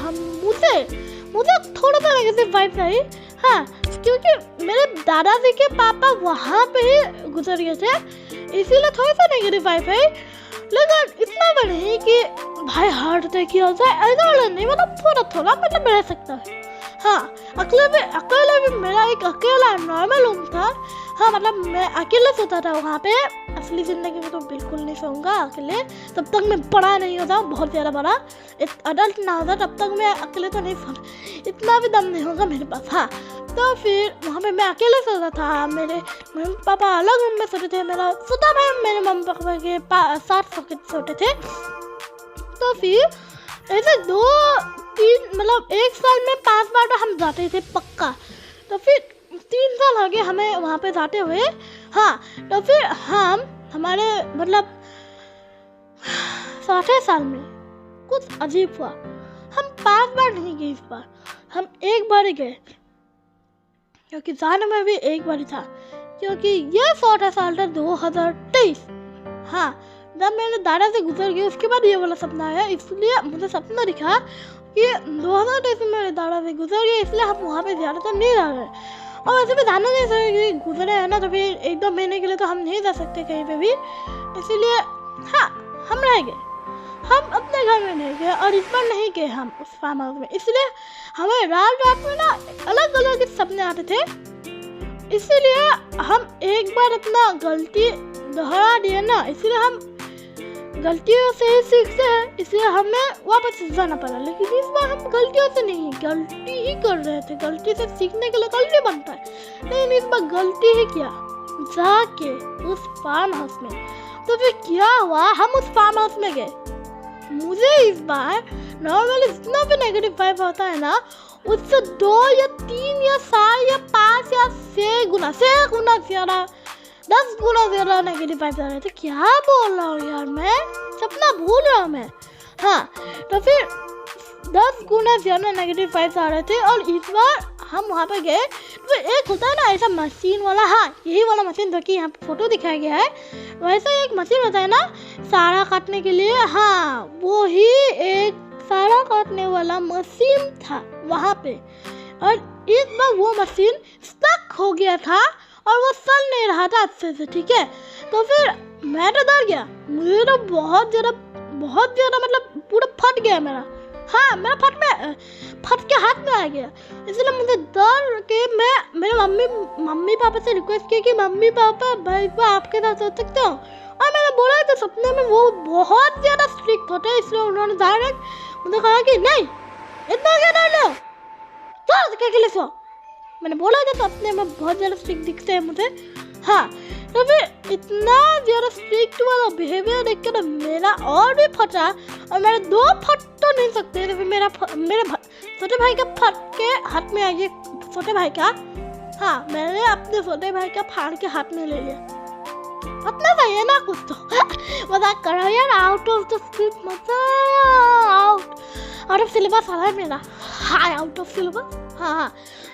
मुझे थोड़ा सा नेगेटिव वाइब्स आई। हाँ, क्योंकि मेरे दादाजी के पापा वहाँ पे ही गुजर गए थे, इसीलिए थोड़ा सा नेगेटिव वाइब है। लेकिन इतना भी नहीं कि भाई हार्ट अटैक किया जाए, ऐसा वाला नहीं, मतलब थोड़ा मतलब रह सकता है। हाँ, अकेले भी मेरा एक अकेला नॉर्मल रूम था। हाँ, मतलब मैं अकेले सोता था वहाँ पे। असली ज़िंदगी में तो बिल्कुल नहीं सोऊंगा अकेले, तब तक मैं बड़ा नहीं होता, बहुत ज़्यादा बड़ा अडल्ट ना होता, तब तक मैं अकेले तो नहीं सोता, इतना भी दम नहीं होगा मेरे पास। हाँ, तो फिर वहाँ पे मैं अकेले सोता था। मेरे मम्मी पापा अलग रूम में सोते थे, मेरा छोटा भाई मेरे मम्मी पापा के साथ सोते थे। तो फिर ऐसे 2-3 मतलब एक साल में 5 बार तो हम जाते थे पक्का। तो फिर 3 साल आगे हमें वहाँ पे जाते हुए। हाँ, तो फिर हमारे मतलब 6 साल में कुछ अजीब हुआ। हम 5 बार नहीं गए, इस बार हम 1 बार ही गए, क्योंकि जाने में भी 1 बार ही था, क्योंकि ये 6 साल था 2023। हाँ, जब मेरे दादा से गुजर गए उसके बाद ये वाला सपना आया, इसलिए मुझे सपना दिखा कि 2023 में मेरे दादा से गुजर गए, इसलिए हम वहाँ पे ज़्यादातर नहीं जा रहे। और वैसे भी जाना नहीं चाहिए, गुजरे हैं ना, तो फिर 1-2 महीने के लिए तो हम नहीं जा सकते कहीं पे भी, इसलिए हाँ हम रह गए। हम अपने घर में नहीं गए और इस बार नहीं गए हम उस फार्म हाउस में, इसलिए हमें रात में ना अलग अलग सपने आते थे। इसीलिए हम एक बार अपना गलती दोहरा दिए ना, इसलिए हम गलतियों से ही सीखते हैं, इसलिए हमें वापस जाना पड़ा। लेकिन इस बार हम गलतियों से नहीं, गलती ही कर रहे थे। गलती से सीखने के लिए गलती बनता है, लेकिन इस बार गलती ही किया जाके उस फार्म हाउस में। तो फिर क्या हुआ, हम उस फार्म हाउस में गए। मुझे इस बार नॉर्मली जितना भी नेगेटिव वाइब होता है ना, उससे 2 या 3 या 4 या 5 या 6 गुना ज़्यादा 10 गुना ज्यादा नेगेटिव वाइब्स आ रहे थे। क्या बोल रहा हूँ यार, मैं सपना भूल रहा हूँ मैं। हाँ, तो फिर 10 गुना ज्यादा नेगेटिव वाइब्स आ रहे थे। और इस बार हम वहाँ पे गए तो एक होता है ना ऐसा मशीन वाला, हाँ यही वाला मशीन जो कि यहाँ पे फोटो दिखाया गया है, वैसे एक मशीन होता है ना सारा काटने के लिए, हाँ वो ही एक सारा काटने वाला मशीन था वहाँ पे। और इस बार वो मशीन स्टक हो गया था और वो चल नहीं रहा था अच्छे से, ठीक है। तो फिर मैं तो डर गया, मुझे तो बहुत ज़्यादा मतलब पूरा फट गया मेरा, हाँ मेरा फट के हाथ में आ गया। इसलिए मुझे डर के मैं मेरे मम्मी पापा से रिक्वेस्ट की कि मम्मी पापा भाई आपके साथ हो सकते हो। और मैंने बोला कि सपने में वो बहुत ज़्यादा स्ट्रिक्ट होते हैं, इसलिए उन्होंने डायरेक्ट मुझे कहा कि नहीं इतना क्या डर लो, चलो क्या के लिए सो। मैंने बोला कि सपने में बहुत ज़्यादा स्ट्रिक्ट दिखते हैं मुझे, हाँ। तो फिर इतना ज़्यादा स्ट्रिक्ट वाला बिहेवियर देख के तो मेरा और भी फटा, और मेरे 2 फट तो नहीं सकते। तो फिर मेरे छोटे भाई का फट के हाथ में आ गया, छोटे भाई का, हाँ मैंने अपने छोटे भाई का फाड़ के हाथ में ले लिया। अपना सही है ना कुछ तो मजाक कर रहा है यार, out of the script, out of syllabus आ रहा है मेरा, हाँ आउट ऑफ सिलेबस, हाँ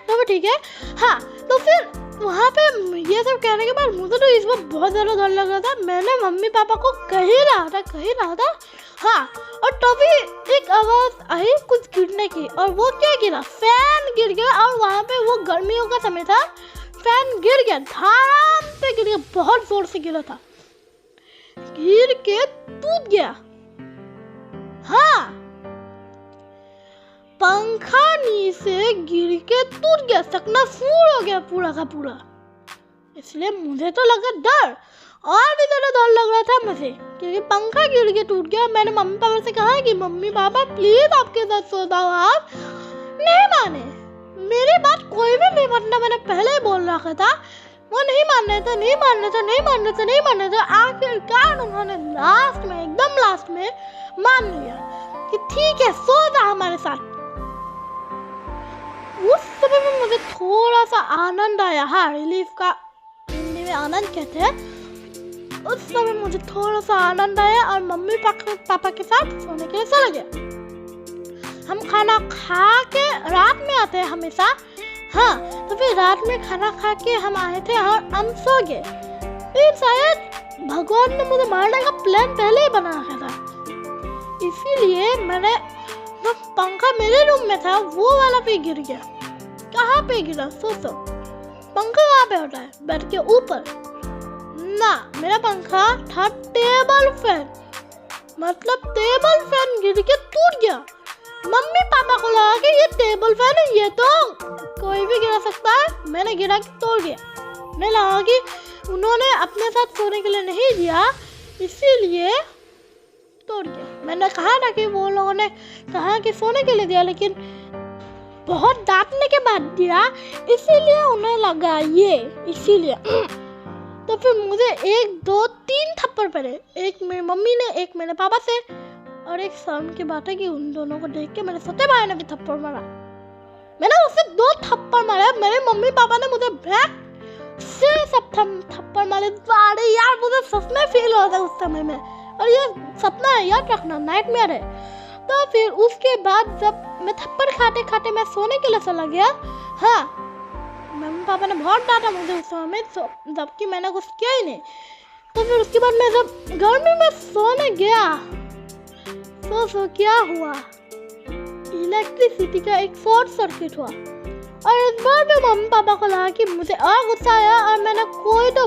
तो ठीक है। हाँ तो फिर वहाँ पे ये सब कहने के बाद मुझे तो इस बार बहुत ज़्यादा डर लग रहा था। मैंने मम्मी पापा को कह ही रहा था, हाँ। और तभी एक आवाज़ आई कुछ गिरने की, और वो क्या गिरा, फैन गिर गया। और वहाँ पे वो गर्मियों का समय था, फैन गिर गया, धड़ाम से गिर गया, बहुत जोर से गिरा था, गिर के टूट गया। हाँ पंखा नीचे गिर के टूट गया, चकनाचूर हो गया पूरा का पूरा। इसलिए मुझे तो लगा डर, और भी ज़्यादा डर लग रहा था मुझे, क्योंकि पंखा गिर के टूट गया। मैंने मम्मी पापा से कहा कि मम्मी पापा प्लीज आपके साथ सो जाओ आप, नहीं माने मेरी बात, कोई भी नहीं मानना, मैंने पहले ही बोल रखा था। वो नहीं मान रहे थे। आखिरकार उन्होंने एकदम लास्ट में मान लिया कि ठीक है सो जा हमारे साथ। उस समय में मुझे थोड़ा सा आनंद आया, हाँ रिलीफ का हिंदी में आनंद कहते हैं। उस समय मुझे थोड़ा सा आनंद आया और मम्मी पापा के साथ सोने के लिए चला गया। हम खाना खा के रात में आते हैं हमेशा, हाँ तो फिर रात में खाना खा के हम आए थे और हम सो गए। फिर शायद भगवान ने मुझे मारने का प्लान पहले ही बना रखा था, इसीलिए मैंने जो पंखा मेरे रूम में था वो वाला पे गिर गया। कहाँ पे गिरा सोचो, पंखा कहाँ पे होता है, बेड के ऊपर ना, मेरा पंखा था टेबल फैन, मतलब टेबल फैन गिर के टूट गया। मम्मी पापा को लगा कि ये टेबल फैन है, ये तो कोई भी गिरा सकता है, मैंने गिरा के तोड़ गया। मैं लगा कि उन्होंने अपने साथ सोने के लिए नहीं दिया, इसीलिए तोड़ गया। मैंने कहा था कि वो लोगों ने कहा कि सोने के लिए दिया, लेकिन बहुत डांटने के बाद दिया, इसीलिए उन्हें लगा ये, इसीलिए तो फिर मुझे 1 2 3 थप्पड़ पड़े, एक मेरी मम्मी ने, एक मेरे पापा से, और एक शर्म की बात है कि उन दोनों को देख के मेरे छोटे भाई ने भी थप्पड़ मारा। मैंने उससे 2 थप्पड़ मारे, मेरे मम्मी पापा ने मुझे बैक से सब थप्पड़ मारे। अरे यार मुझे सच में फील हो रहा था उस समय में, और ये सपना है याद रखना, नाइटमेयर है। तो फिर उसके बाद जब मैं थप्पड़ खाते खाते मैं सोने के लिए चला गया, हाँ मम्मी पापा ने बहुत डांटा मुझे उस समय में, जबकि मैंने कुछ किया ही नहीं। तो फिर उसके बाद मैं जब गर्मी में सोने गया तो क्या हुआ, इलेक्ट्रिसिटी का एक शॉर्ट सर्किट हुआ। और इस बार भी मम्मी पापा को लगा कि मुझे और गुस्सा आया, और मैंने कोई तो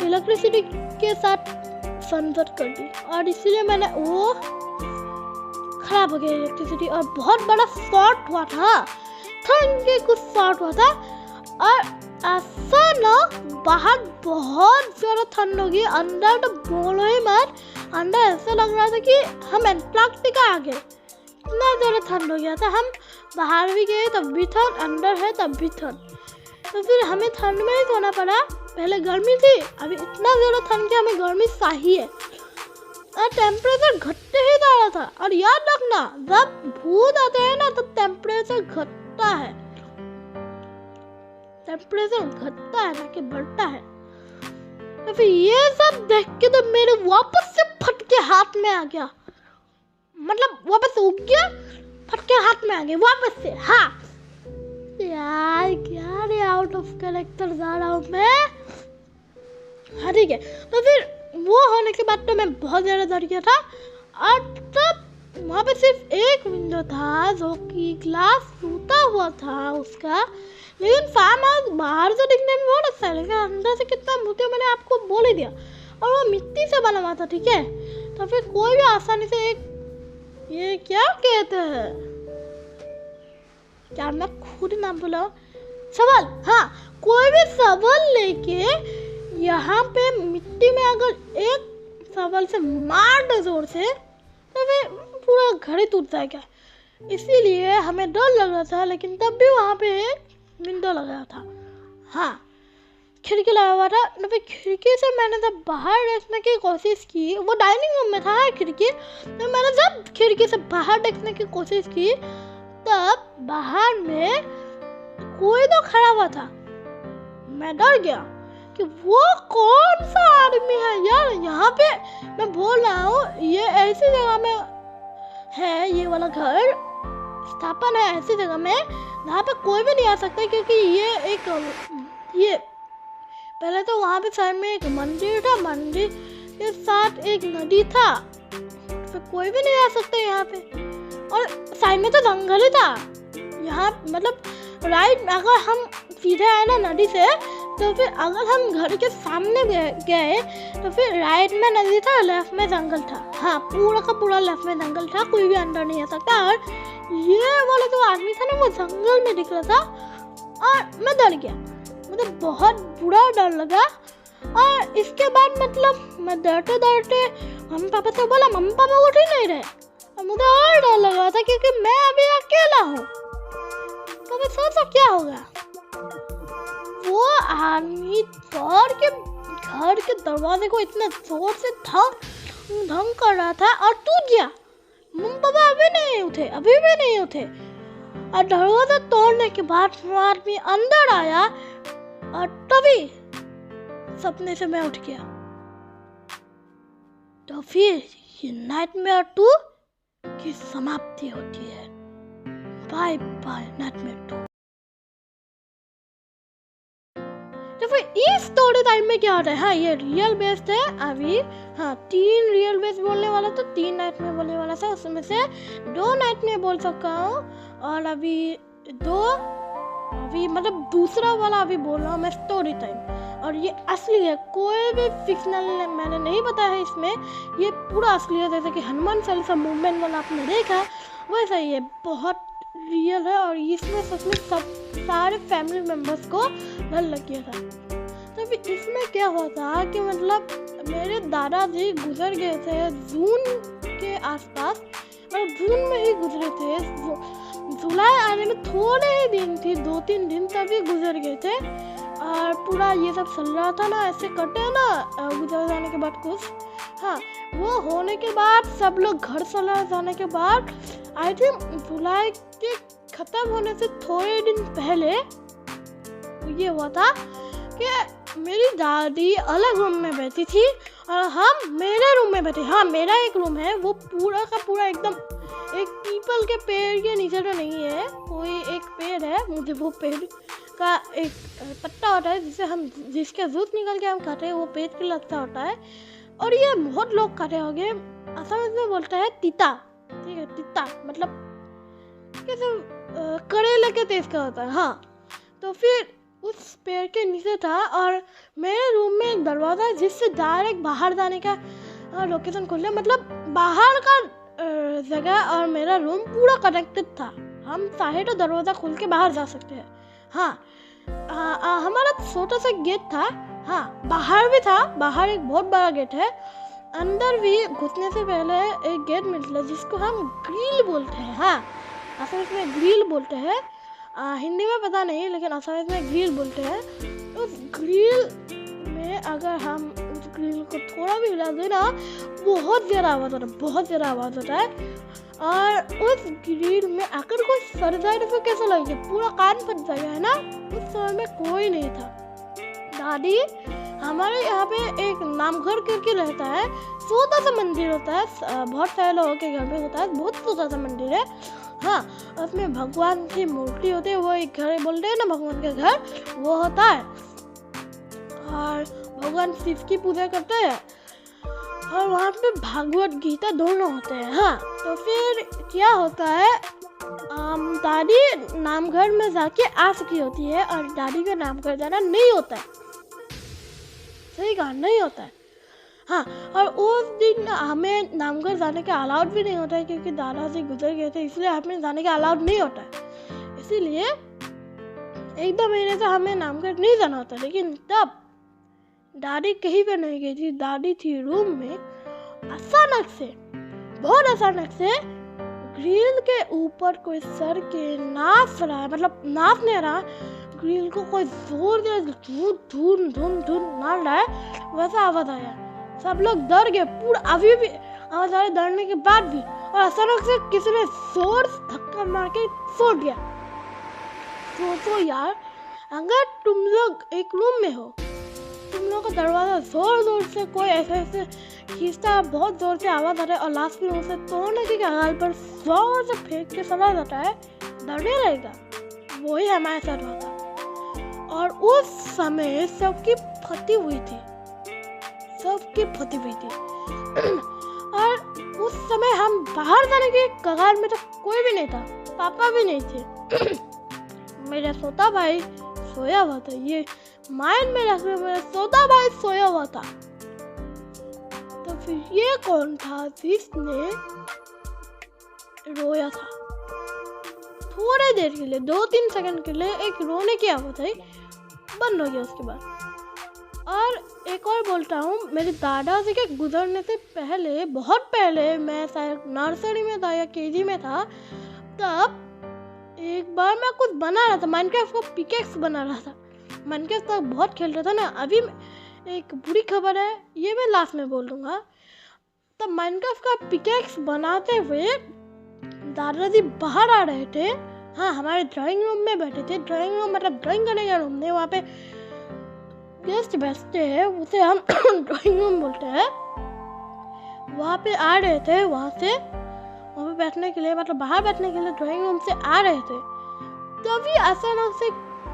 इलेक्ट्रिसिटी के साथ संगत कर दी, और इसीलिए मैंने वो खराब हो गया इलेक्ट्रिसिटी। और बहुत बड़ा शॉर्ट हुआ था, कुछ शॉर्ट हुआ था, और ऐसा ना बाहर बहुत ज़्यादा ठंड होगी, अंदर तो बोलो ही मत, अंदर ऐसा लग रहा था कि हम एंटार्क्टिका आ गए, इतना ज़्यादा ठंड हो गया था। हम बाहर भी गए तब भी ठंड, अंदर है तब भी ठंड। तो फिर हमें ठंड में ही सोना पड़ा, पहले गर्मी थी, अभी इतना ज़्यादा ठंड कि हमें गर्मी चाहिए, और टेम्परेचर घटते ही जा रहा था। और याद रखना जब भूत आते हैं ना तो टेम्परेचर घटता है, टेम्परेचर घटता है ना कि बढ़ता है। तो फिर ये सब देख के तो मेरे वापस से फटके हाथ में आ गया, मतलब वापस उग गया, फटके हाथ में आ गए वापस से। हाँ यार क्या रे, आउट ऑफ कैरेक्टर जा रहा हूँ मैं। हाँ ठीक है, तो फिर वो होने के बाद तो मैं बहुत ज़्यादा डर गया था। और तब वहाँ पे सिर्फ एक विंडो था जो कि ग्लास टूटा हुआ था उसका, लेकिन फार्म हाउस बाहर से दिखने में बहुत अच्छा है, लेकिन अंदर से कितना भूतिया मैंने आपको बोल ही दिया। और वो मिट्टी से बना हुआ था, ठीक है। तो फिर कोई भी आसानी से एक, ये क्या कहते हैं यार, मैं खुद नाम बोला, सवाल, हाँ, कोई भी सवाल लेके यहाँ पे मिट्टी में अगर एक सवाल से मार दे जोर से तो फिर पूरा घर ही टूट जाएगा। इसीलिए हमें डर लग रहा था, लेकिन तब भी वहाँ पे एक विंडो लगा था, हाँ, खिड़की लगा हुआ था। तो फिर खिड़की से मैंने जब बाहर देखने की कोशिश की, वो डाइनिंग रूम में था खिड़की, तो मैंने जब खिड़की से बाहर देखने की कोशिश की तब बाहर में कोई तो खड़ा हुआ था। मैं डर गया कि वो कौन सा आदमी है यार। यहाँ पे मैं बोल रहा हूँ, ये ऐसी जगह में है, ये वाला घर स्थापन है ऐसी जगह में जहाँ पे कोई भी नहीं आ सकता, क्योंकि ये पहले तो वहाँ पे साइड में एक मंदिर था, मंदिर के साथ एक नदी था, तो कोई भी नहीं आ सकता यहाँ पे। और साइड में तो जंगल ही था यहाँ, मतलब राइट, अगर हम सीधे आए ना नदी से, तो फिर अगर हम घर के सामने गए तो फिर राइट में नदी था, लेफ्ट में जंगल था। हाँ, पूरा का पूरा लेफ्ट में जंगल था, कोई भी अंदर नहीं आ सकता। और ये वाला जो आदमी था ना, वो जंगल में दिख रहा था और मैं डर गया, मुझे बहुत बुरा डर लगा। और इसके बाद मतलब मैं डरते डरते मम्मी पापा से बोला, मम्मी पापा उठ ही नहीं रहे और मुझे और डर लगा था क्योंकि मैं अभी अकेला हूँ। तो मैं सोचा क्या होगा, वो आदमी दौड़ के घर के दरवाजे को इतना जोर से धम कर रहा था और टूट गया। मम्मी पापा अभी नहीं उठे और दरवाजा तोड़ने के बाद वो आदमी अंदर आया और तभी सपने से मैं उठ गया। तो फिर ये नाइटमेयर 2 की समाप्ति होती है। Bye bye nightmare 2। तो फिर इस स्टोरी टाइम में क्या होता है, हाँ ये रियल बेस्ड है अभी, हाँ 3 रियल बेस्ड बोलने वाला तो 3 नाइटमेयर बोलने वाला था, उसमें से 2 नाइटमेयर बोल सकता हूँ और अभी 2 मतलब दूसरा वाला अभी बोल रहा हूँ मैं स्टोरी टाइम। और ये असली है, कोई भी फिक्शनल मैंने नहीं बताया है इसमें, ये पूरा असली है। जैसे कि हनुमान चालीसा मूवमेंट वाला आपने देखा, वैसा ही है, बहुत रियल है। और इसमें सच में सब सारे फैमिली मेम्बर्स को डर लग गया था। तो फिर इसमें क्या हुआ था कि मतलब मेरे दादाजी गुजर गए थे जून के आसपास, मतलब जून में ही गुजरे थे। जुलाई आने में थोड़े ही दिन थी, 2-3 दिन तभी गुजर गए थे। और पूरा ये सब चल रहा था ना, ऐसे कटे ना गुजर जाने के बाद कुछ, हाँ वो होने के बाद सब लोग घर चला जाने के बाद आई थिंक जुलाई के खत्म होने से थोड़े दिन पहले ये हुआ था कि मेरी दादी अलग रूम में बैठी थी और हम मेरे रूम में बैठे। हाँ मेरा एक रूम है, वो पूरा का पूरा एकदम एक पीपल के पेड़ के नीचे तो नहीं है, कोई एक पेड़ है, मुझे वो पेड़ का एक पत्ता होता है जिसके जूत निकल के हम खाते हैं, वो पेट के लगता होता है। और ये बहुत लोग खाते होंगे, असम में बोलते हैं तीता, ठीक है, तीता मतलब कैसे करेले के तेज का होता है। हाँ तो फिर उस पेड़ के नीचे था और मेरे रूम में एक दरवाजा है जिससे डायरेक्ट बाहर जाने का लोकेशन खुल है, मतलब बाहर का जगह और मेरा रूम पूरा कनेक्टेड था, हम चाहे तो दरवाजा खोल के बाहर जा सकते हैं। हाँ हमारा छोटा सा गेट था, हाँ बाहर भी था, बाहर एक बहुत बड़ा गेट है, अंदर भी घुसने से पहले एक गेट मिलता है जिसको हम ग्रिल बोलते हैं। हाँ असम में ग्रिल बोलते हैं, हिंदी में पता नहीं लेकिन असम में ग्रिल बोलते हैं। उस ग्रिल में अगर हम उस ग्रिल को थोड़ा भी हिला दें ना, बहुत ज़्यादा आवाज़ होता है, बहुत ज़्यादा आवाज़ होता है। और उस ग्रिल में आकर कोई सर जाए तो फिर कैसा लगेगा, पूरा कान फट जाएगा, है ना। उस समय में कोई नहीं था, दादी हमारे यहाँ पे एक नामघर करके रहता है, छोटा सा मंदिर होता है, बहुत सारे लोगों के घर में होता है, बहुत छोटा सा मंदिर है। हाँ, उसमें भगवान की मूर्ति होती है, वो एक घर बोलते हैं ना भगवान का घर, वो होता है। और भगवान शिव की पूजा करते हैं और वहाँ पे भागवत गीता दोनों होते हैं। हाँ, तो फिर क्या होता है, दादी नामघर में जाके आ चुकी होती है और दादी का नामघर जाना नहीं होता है, सही कहा, नहीं होता है। हाँ, और उस दिन हमें नामघर जाने का अलाउड भी नहीं होता है क्योंकि दादाजी गुजर गए थे, इसलिए हमें जाने का अलाउड नहीं होता है। इसीलिए 1-2 महीने से हमें नामघर नहीं जाना होता। लेकिन तब दादी कहीं पे नहीं गई थी, दादी थी रूम में। अचानक से, बहुत अचानक से ग्रिल के ऊपर कोई सर के नाच रहा है, मतलब नाच नहीं रहा, ग्रिल को कोई जोर से धून धून धून मार रहा है, वैसा आवाज आया। सब लोग डर गए, पूरा अभी भी आवाज आ रही, डरने के बाद भी। और अचानक से किसी ने जोर से धक्का मार के छोड़ दिया। सोचो यार, अगर तुम लोग एक रूम में हो, तुम लोग का दरवाजा जोर जोर से कोई ऐसे खींचता, बहुत जोर से आवाज आ रहा है और लास्ट में उसे तोड़ने के हाल पर जोर से फेंक के चला जाता है, डरने लगेगा। वही हमारे साथ होता। और उस समय सबकी फटी हुई थी, सबकी फटी हुई थी। और उस समय हम बाहर जाने के कगार में तो कोई भी नहीं था, पापा भी नहीं थे। मेरा छोटा भाई सोया हुआ था, ये माइंड में रख, मेरा छोटा भाई सोया हुआ था। तो फिर ये कौन था जिसने रोया था? थोड़ी देर के लिए, 2-3 सेकंड के लिए एक रोने की आवाज आई, बंद हो गया उसके बाद। और एक और बोलता हूँ, मेरे दादाजी के गुजरने से पहले, बहुत पहले, मैं शायद नर्सरी में था या केजी में था, तब एक बार मैं कुछ बना रहा था, माइनक्राफ्ट को पिकेक्स बना रहा था। माइनक्राफ्ट तक बहुत खेल रहा था ना। अभी एक बुरी खबर है, ये मैं लास्ट में बोल दूंगा। तब माइनक्राफ्ट का पिकेक्स बनाते हुए दादाजी बाहर आ रहे थे। हाँ, हमारे ड्राइंग रूम में बैठे थे। ड्राइंग रूम मतलब ड्राइंग करने का रूम नहीं, वहाँ पे गेस्ट बैठते हैं, उसे हम ड्राइंग रूम बोलते हैं। वहाँ पे आ रहे थे, वहाँ पे बैठने के लिए, मतलब बाहर बैठने के लिए ड्राइंग रूम से आ रहे थे। तभी अचानक से,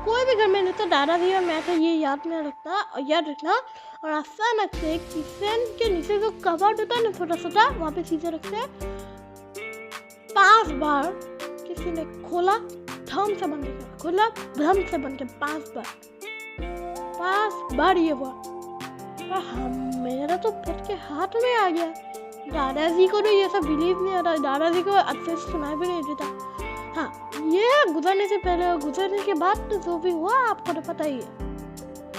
कोई भी घर में नहीं था, दादाजी और मैं थे, ये याद रखना। और अचानक से किचन के नीचे जो कबर्ड होता है ना, छोटा छोटा, वहाँ पे चीजें रखते हैं, 5 बार किसी ने खोला, धम से बंद किया, खोला, धम से बंद किया, 5 बार ये हुआ। मेरा तो पट के हाथ में आ गया। दादाजी को तो ये सब बिलीव नहीं आता, दादाजी को अच्छे से सुनाई भी नहीं देता। हाँ, ये गुजरने से पहले और गुजरने के बाद तो जो भी हुआ आपको तो पता ही है।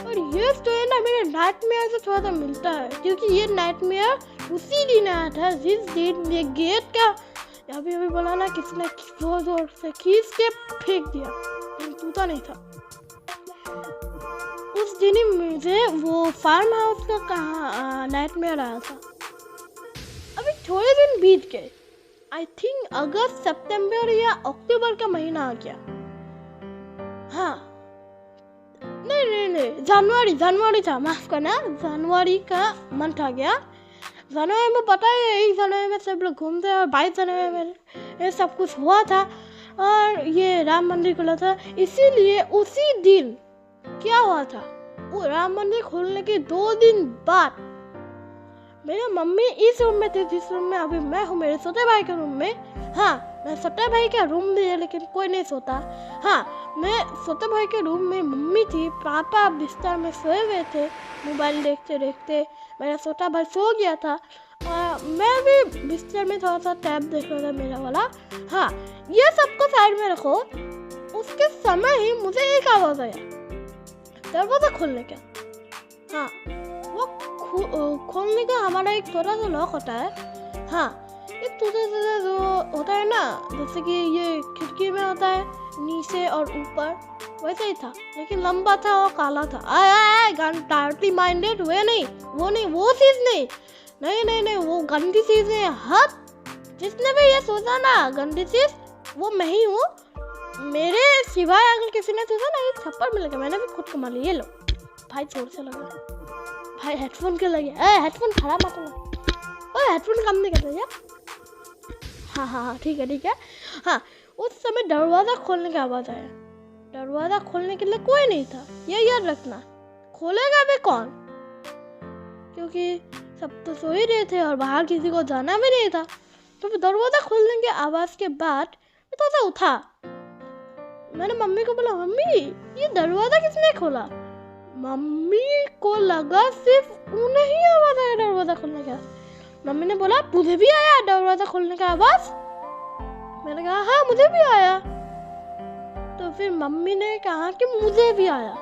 और ये स्टोरी ना मेरे नाइटमेयर से थोड़ा सा मिलता है, क्योंकि ये नाइटमेयर उसी दिन आया था जिस दिन ये गेट का, अभी बोला ना, किसने जोर जोर से खींच के फेंक दिया, टूटा नहीं था। उस दिन ही मुझे वो फार्म हाउस का नाइटमेयर आया था। अभी थोड़े दिन बीत गए, आई थिंक अगस्त, सितंबर या अक्टूबर का महीना आ गया। हाँ, नहीं, जनवरी था, माफ करना, जनवरी का मंथ आ गया। जनवरी में पता है, 1 जनवरी में सब लोग घूमते हैं और 22 जनवरी में ये सब कुछ हुआ था और ये राम मंदिर खुला था। इसीलिए उसी दिन क्या हुआ था, वो राम मंदिर खोलने के 2 दिन बाद मेरे मम्मी इस रूम में थे जिस रूम में अभी मैं हूँ, मेरे छोटे भाई के रूम में। हाँ, मैं छोटे भाई का रूम भी है लेकिन कोई नहीं सोता। हाँ, मैं छोटे भाई के रूम में मम्मी थी, पापा बिस्तर में सोए हुए थे मोबाइल देखते देखते। मेरा छोटा भाई सो गया था, मैं भी बिस्तर में थोड़ा सा टैब देख रहा था मेरा वाला। हाँ, ये सबको साइड में रखो। उसके समय ही मुझे एक आवाज आया, दरवाजा खोलने का। हाँ, वो खोलने का हमारा एक छोटा सा लॉक होता है। हाँ, एक छोटा सा जो होता है ना, जैसे कि ये खिड़की में होता है नीचे और ऊपर, वैसे ही था लेकिन लंबा था और काला था। गंदी माइंडेड हुए नहीं, वो चीज नहीं, वो गंदी चीज है। हाँ, जिसने भी ये सोचा ना गंदी चीज, वो मैं ही हूँ। मेरे सिवाय अगर किसी ने सोचा ना, एक थप्पड़ मिलेगा। मैंने भी खुद कमा लिया। ये लो भाई, जोर से लगा। भाई हेडफोन क्यों लगे? हेडफोन खराब मत हो, हेडफोन काम नहीं करता यार। हाँ ठीक है। हाँ, उस समय दरवाज़ा खोलने की आवाज़ आया। दरवाज़ा खोलने के लिए कोई नहीं था, ये याद रखना। खोलेगा भी कौन, क्योंकि सब तो सो ही रहे थे और बाहर किसी को जाना भी नहीं था। तो दरवाज़ा खोलने की आवाज़ के बाद मैं थोड़ा उठा। मैंने मम्मी को बोला, मम्मी ये दरवाज़ा किसने खोला? मम्मी को लगा सिर्फ उन्हें ही आवाज़ आया दरवाज़ा खोलने का। मम्मी ने बोला, मुझे भी आया दरवाज़ा खोलने का आवाज़? मैंने कहा हाँ मुझे भी आया। तो फिर मम्मी ने कहा कि मुझे भी आया।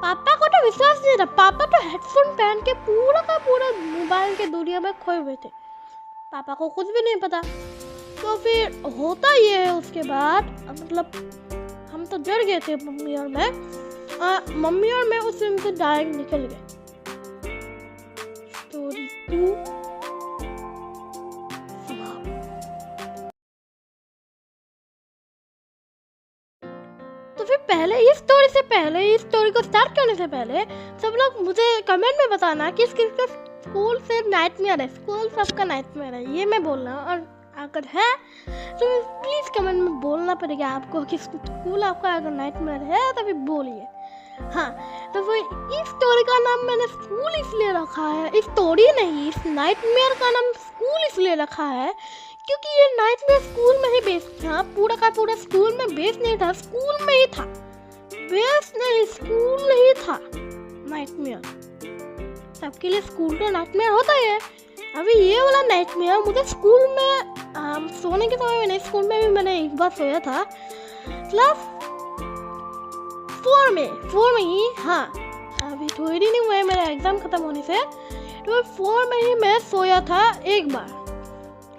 पापा को तो विश्वास नहीं था, पापा तो हेडफोन पहन के पूरा का पूरा मोबाइल के दुनिया में खोए हुए थे, पापा को कुछ भी नहीं पता। तो फिर होता ये है, उसके बाद मतलब हम तो डर गए थे मम्मी और मैं उस रूम से डायरेक्ट निकल गए। स्टोरी 2 तो फिर पहले इस स्टोरी को स्टार्ट करने से पहले सब लोग मुझे कमेंट में बताना किस किस का स्कूल से नाइटमेयर है। स्कूल सबका नाइटमेयर है, ये मैं बोल रहा हूँ। और अगर है तो प्लीज़ कमेंट में बोलना पड़ेगा आपको कि स्कूल आपका अगर नाइटमेयर है तो फिर बोलिए। हाँ, तो वो इस स्टोरी का नाम मैंने स्कूल इसलिए रखा है, इस स्टोरी नहीं, इस नाइटमेयर का नाम स्कूल इसलिए रखा है क्योंकि ये नाइटमेयर स्कूल में ही बेस्ड था। पूरा का पूरा स्कूल में बेस्ड नहीं था, स्कूल में ही था। बेस्ड नहीं, स्कूल ही था नाइटमेयर। सबके लिए स्कूल तो नाइटमेयर होता ही है। अभी ये वाला नाइटमेयर मुझे स्कूल में सोने के समय में नहीं, स्कूल में भी मैंने एक बार सोया था क्लास 4 में ही। हाँ, अभी थोड़ी नहीं हुआ है मेरा एग्जाम खत्म होने से, तो 4 में ही मैं सोया था एक बार।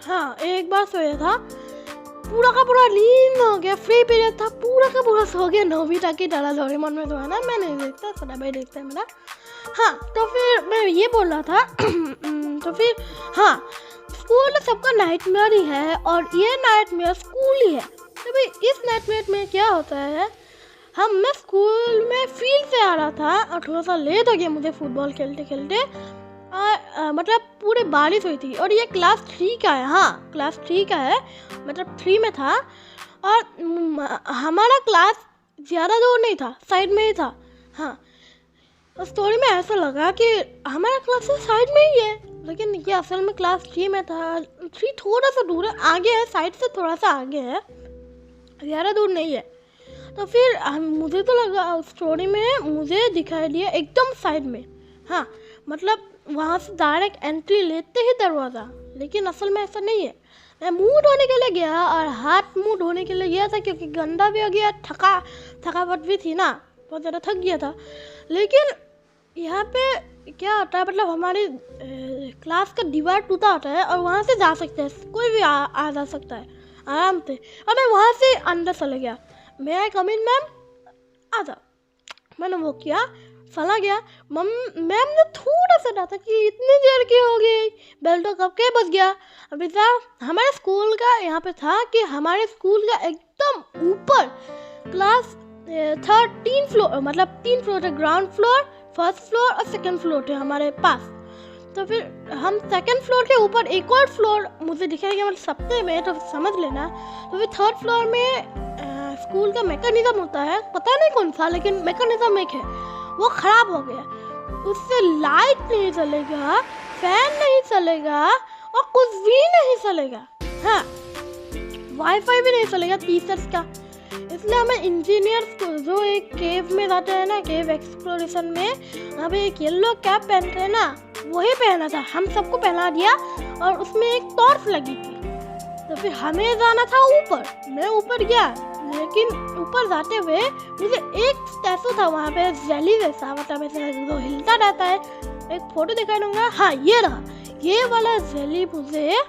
हाँ, एक बार सोया था, पूरा का पूरा नींद हो गया। फ्री पीरियड था, पूरा का पूरा सो गया। नोबिता की तरह डोरेमोन में तो है ना, मैं नहीं देखता, सदा भाई देखता है मेरा। हाँ, तो फिर मैं ये बोल रहा था तो फिर हाँ, स्कूल सबका नाइटमेयर ही है और ये नाइटमेयर स्कूल ही है। तो भाई इस नाइटमेयर में क्या होता है, मैं स्कूल में फील्ड से आ रहा था और थोड़ा सा लेट हो गया मुझे फुटबॉल खेलते खेलते। और मतलब पूरी बारिश हुई थी और ये क्लास 3 का है। हाँ, क्लास 3 का है, मतलब 3 में था। और हमारा क्लास ज़्यादा दूर नहीं था, साइड में ही था। हाँ, स्टोरी में ऐसा लगा कि हमारा क्लास साइड में ही है, लेकिन ये असल में क्लास 3 में था। 3 थोड़ा सा दूर है, आगे है, साइड से थोड़ा सा आगे है, ज़्यादा दूर नहीं है। तो फिर मुझे तो लगा स्टोरी में मुझे दिखाई दिया एकदम साइड में। हाँ, मतलब वहाँ से डायरेक्ट एंट्री लेते ही दरवाज़ा, लेकिन असल में ऐसा नहीं है। मैं मुँह धोने के लिए गया और हाथ मुँह धोने के लिए गया था क्योंकि गंदा भी हो गया, थकावट भी थी ना, बहुत ज़्यादा थक गया था। लेकिन यहाँ पे क्या होता है, मतलब हमारे क्लास का दीवार टूटा होता है और वहाँ से जा सकते हैं, कोई भी आ जा सकता है आराम से। और मैं वहाँ से अंदर चले गया। मैं कम इन मैम, आ जाओ। मैंने वो किया, चला गया। मैम ने थोड़ा सा डांटा कि इतनी देर की हो गई, बेल तो कब के बज गया। अभी साहब हमारे स्कूल का यहाँ पे था कि हमारे स्कूल का एकदम ऊपर क्लास 13 फ्लोर, मतलब 3 फ्लोर थे, ग्राउंड फ्लोर, फर्स्ट फ्लोर और सेकंड फ्लोर थे हमारे पास। तो फिर हम सेकंड फ्लोर के ऊपर एक और फ्लोर मुझे दिखाएगा, मतलब सप्ते में, तो समझ लेना। तो फिर थर्ड फ्लोर में स्कूल का मैकेनिज्म होता है, पता नहीं कौन सा, लेकिन मैकेनिज्म एक है, वो ख़राब हो गया। उससे लाइट नहीं चलेगा, फैन नहीं चलेगा और कुछ भी नहीं चलेगा। हाँ, वाईफाई भी नहीं चलेगा टीचर्स का। इसलिए हमें इंजीनियर्स को जो एक केव में जाते हैं ना, केव एक्सप्लोरेशन में, वहाँ पे एक येलो कैप पहनते हैं ना, वही पहना था। हम सबको पहना दिया और उसमें एक टॉर्च लगी थी। तो फिर हमें जाना था ऊपर। मैं ऊपर गया, लेकिन ऊपर जाते हुए मुझे एक स्टैचू था वहाँ पे, जेली जैसा, मतलब ऐसे जो हिलता रहता है। एक फोटो दिखा दूंगा। हाँ, ये रहा, ये वाला जेली मुझे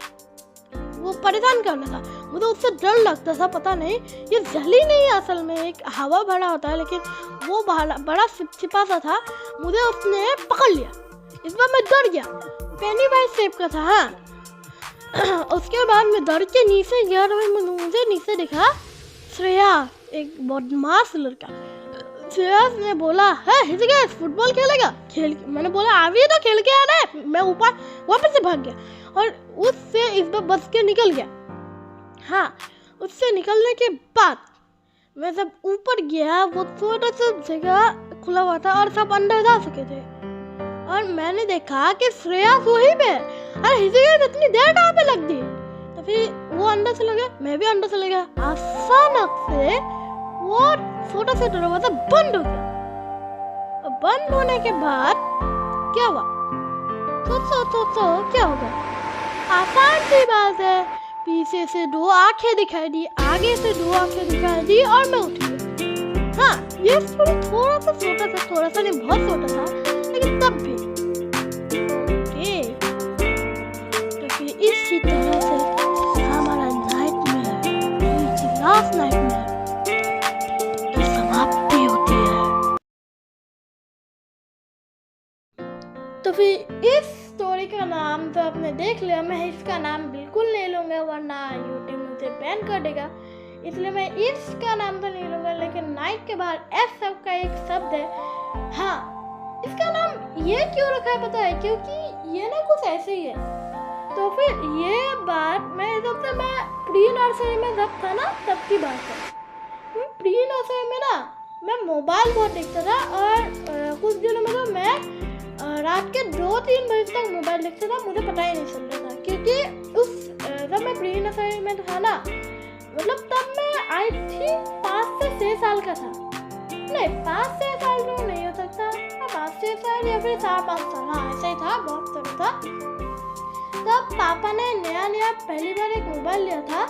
वो परेशान करना था। मुझे उससे डर लगता था, पता नहीं, ये जेली नहीं है असल में, एक हवा भरा होता है, लेकिन वो बड़ा चिपचिपा सा था। मुझे उसने पकड़ लिया। इस बार मैं डर गया, पेनीवाइज शेप का था। हाँ, उसके बाद मैं डर के नीचे गया, मुझे नीचे दिखा श्रेया, एक बदमाश लड़का। श्रेयस ने बोला है ऋषिकेश फुटबॉल खेलेगा? मैंने बोला अभी तो खेल के आना है। मैं ऊपर वापस से भाग गया और उससे इस बार बच के निकल गया। हाँ, उससे निकलने के बाद मैं जब ऊपर गया वो थोड़ा सा जगह खुला हुआ था और सब अंदर जा सके थे और मैंने देखा कि श्रेयस वहीं पे है। अरे ऋषिकेश इतनी देर कहाँ पे लग गई? तो फिर वो अंदर चला गया, मैं भी अंदर चला गया। अचानक से वो छोटा सा दरवाजा बंद हो गया। बंद होने के बाद क्या हुआ? सोचो क्या होगा? आसान सी बात है, पीछे से 2 आंखें दिखाई दी, आगे से 2 आंखें दिखाई दी और मैं उठ गई। हाँ, ये थोड़ा सा नहीं, बहुत छोटा था, लेकिन तब भी तो फिर इसी तरह से हमारा लास्ट नाइटमेयर की समाप्ति होती है। तो फिर इस स्टोरी का नाम तो आपने देख लिया। मैं इसका नाम बिल्कुल नहीं लूंगा वरना यूट्यूब मुझे बैन कर देगा, इसलिए मैं इसका नाम तो नहीं लूंगा। लेकिन नाइट के बाद एस का एक शब्द है। हाँ, इसका नाम ये क्यों रखा है पता है? क्योंकि ये ना कुछ ऐसे ही है। तो फिर ये बात मैं प्री नर्सरी में जब था ना तब की बात है। प्री नर्सरी में ना मैं मोबाइल बहुत देखता था और कुछ दिनों में तो मैं रात के 2-3 बजे तक मोबाइल देखता था, मुझे पता ही नहीं चलता था। क्योंकि उस जब मैं प्री नर्सरी में था ना, मतलब तब मैं आई थिंक 5 से 6 साल का था। नहीं, 5-6 साल तो नहीं हो सकता, 5-6 साल या फिर 4-5 साल, हाँ ऐसा ही था, बहुत छोटा था। तब पापा ने नया पहली बार एक मोबाइल लिया था।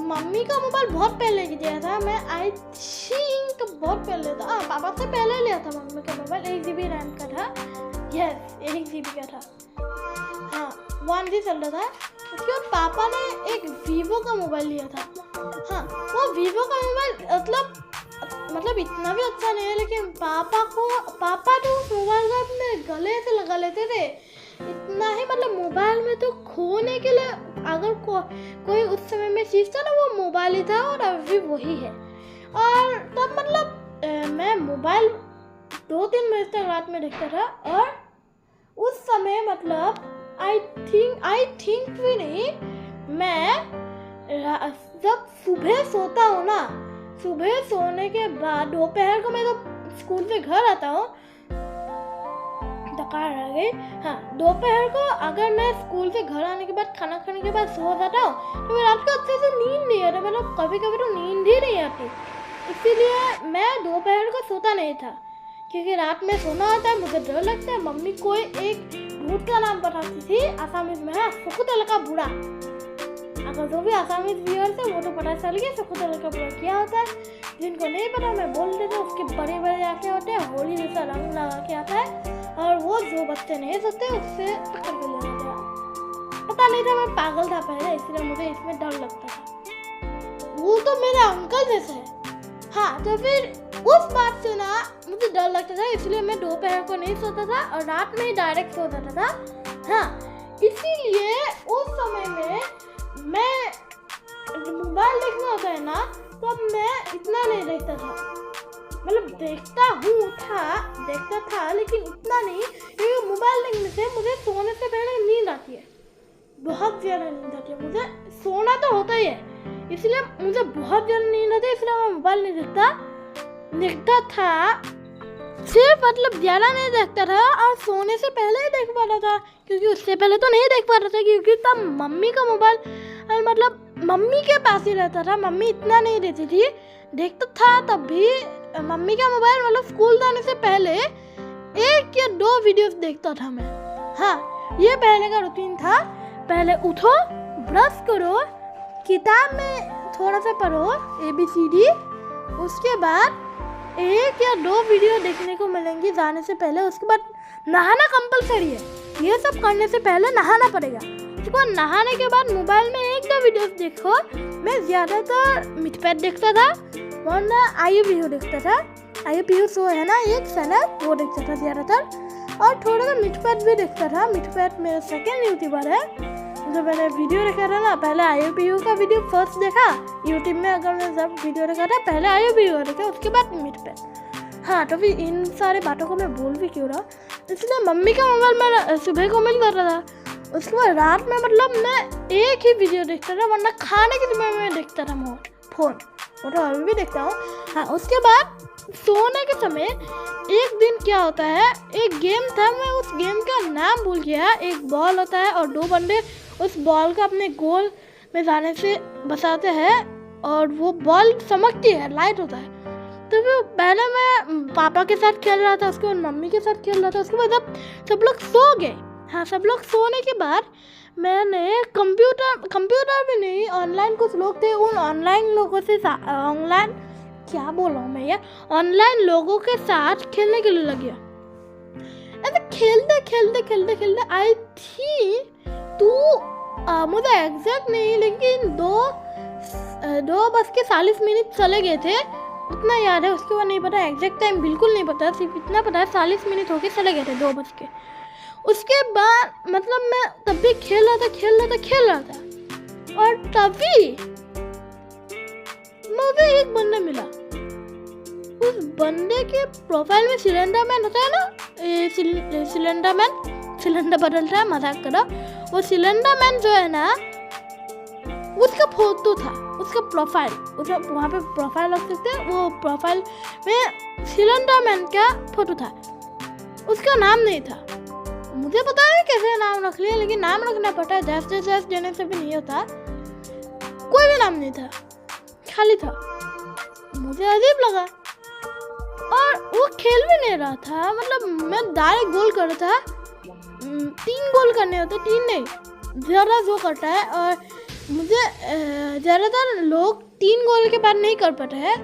मम्मी का मोबाइल बहुत पहले दिया था, मैं आई थिंक बहुत पहले था। पापा से पहले लिया था मम्मी का मोबाइल, 1 GB रैम का था। यस, 1 GB का था। हाँ, 1G चल रहा था। उसके बाद पापा ने एक वीवो का मोबाइल लिया था। हाँ, वो वीवो का मोबाइल मतलब इतना भी अच्छा नहीं है, लेकिन पापा तो उस मोबाइल को अपने गले से लगा लेते थे। इतना ही, मतलब मोबाइल में तो खोने के लिए अगर कोई उस समय में चीज़ था ना, वो मोबाइल ही था और अभी वही है। और तब मतलब मैं मोबाइल 2-3 बजे तक रात में देखता था और उस समय मतलब आई थिंक भी नहीं, मैं जब सुबह सोता हूँ ना, सुबह सोने के बाद दोपहर को मैं जब स्कूल से घर आता हूँ, डकार आ गई। हाँ, दोपहर को अगर मैं स्कूल से घर आने के बाद खाना खाने के बाद सो जाता हूँ तो मैं रात को अच्छे से नींद नहीं आता, मतलब कभी कभी तो नींद ही नहीं आती। इसीलिए मैं दोपहर को सोता नहीं था, क्योंकि रात में सोना होता है, मुझे डर लगता है। मम्मी कोई एक भूत का नाम बताती थी आसामीज में, है सुकुतल का बुरा। अगर जो भी आसामीज व्यूअर्स है वो तो पता चल गया सुकुतल का बुरा क्या होता है। जिनको नहीं पता मैं बोल देता हूँ, उसके बड़े बड़े आंखें होते हैं, होली जैसा रंग लगा के आता है और वो जो बच्चे नहीं सोते उससे पकड़ के ले जाते हैं। पता नहीं था, मैं पागल था पहले, इसलिए मुझे इसमें डर लगता था। वो तो मेरा अंकल जैसा है। हाँ, तो फिर उस बात से ना मुझे डर लगता था, इसलिए मैं दोपहर को नहीं सोता था और रात में ही डायरेक्ट सो जाता था। हाँ, इसीलिए उस समय में मैं मोबाइल देखना होता है ना, तब मैं इतना नहीं देखता था। मतलब देखता था लेकिन इतना नहीं, क्योंकि मोबाइल देखने से मुझे सोने से पहले नींद आती है, बहुत ज़्यादा नींद आती है। मुझे सोना तो होता ही है, इसलिए मुझे बहुत ज़्यादा नींद आती है, इसलिए मैं मोबाइल नहीं देखता था। सिर्फ मतलब ज़्यादा नहीं देखता था और सोने से पहले ही देख पाता था, क्योंकि उससे पहले तो नहीं देख पाता था, क्योंकि तब मम्मी का मोबाइल मतलब मम्मी के पास ही रहता था। मम्मी इतना नहीं देती थी, देखता था तब भी मम्मी का मोबाइल, मतलब स्कूल जाने से पहले 1 या 2 वीडियोस देखता था मैं। हाँ, ये पहले का रूटीन था। पहले उठो, ब्रश करो, किताब में थोड़ा सा पढ़ो ABCD, उसके बाद 1 या 2 वीडियो देखने को मिलेंगी जाने से पहले। उसके बाद नहाना कंपलसरी है, ये सब करने से पहले नहाना पड़ेगा। उसके बाद नहाने के बाद मोबाइल में 1-2 वीडियोस देखो। मैं ज़्यादातर मिठपैट देखता था, वरना IUPU देखता था। IUPU शो है ना एक चैनल, वो देखता था ज़्यादातर, और थोड़ा सा मिठपैट भी देखता था। मिठपैट मेरा सेकेंड यूट्यूबर है। जब मैंने वीडियो देखा था ना, पहले IUPU का वीडियो फर्स्ट देखा यूट्यूब में। अगर मैं जब वीडियो देखा था पहले IUPU देखा, उसके बाद मिठपैट। हाँ तो फिर इन सारे बातों को मैं बोल भी क्यों रहा, इसलिए मम्मी का मोबाइल मैं सुबह को मिल जाता था, उसके बाद रात में मतलब मैं एक ही वीडियो देखता था, वरना खाने के समय में देखता था फ़ोन, वो तो अभी भी देखता हूँ। हाँ उसके बाद सोने के समय एक दिन क्या होता है, एक गेम था, मैं उस गेम का नाम भूल गया। एक बॉल होता है और 2 बंदे उस बॉल का अपने गोल में जाने से बचाते हैं और वो बॉल चमकती है, लाइट होता है। तो फिर पहले मैं पापा के साथ खेल रहा था, उसके बाद मम्मी के साथ खेल रहा था, उसके बाद जब सब लोग सो गए, हाँ सब लोग सोने के बाद मैंने कंप्यूटर भी नहीं, ऑनलाइन कुछ लोग थे, उन ऑनलाइन लोगों से ऑनलाइन क्या बोल रहा हूँ मैं यार, ऑनलाइन लोगों के साथ खेलने के लिए लग गया। ऐसे खेलते आई थी तू मुझे एग्जैक्ट नहीं, लेकिन 2:40 चले गए थे, उतना याद है। उसके बाद नहीं पता, एग्जैक्ट टाइम बिल्कुल नहीं पता, सिर्फ इतना पता है 40 मिनट होके चले गए थे 2 बज के। उसके बाद मतलब मैं तब भी खेल रहा था और तभी मुझे एक बंदा मिला। उस बंदे के प्रोफाइल में सिलेंडर मैन होता है ना, सिलेंडर बदलता है, मजाक करो। वो सिलेंडर मैन जो है ना, उसका फोटो था, उसका प्रोफाइल, उसका वहाँ पे प्रोफाइल रख सकते हैं, वो प्रोफाइल में सिलेंडर मैन का फोटो था, उसका नाम नहीं था। मुझे पता नहीं कैसे नाम रख लिया, लेकिन नाम रखना पड़ता है, जैसे देने से भी नहीं होता। कोई भी नाम नहीं था, खाली था। मुझे अजीब लगा और वो खेल भी नहीं रहा था, मतलब मैं डायरेक्ट गोल कर रहा था। 3 गोल करने होते, 3 नहीं, ज़्यादा जो करता है। और मुझे ज़्यादातर लोग 3 गोल के बाद नहीं कर पाते हैं,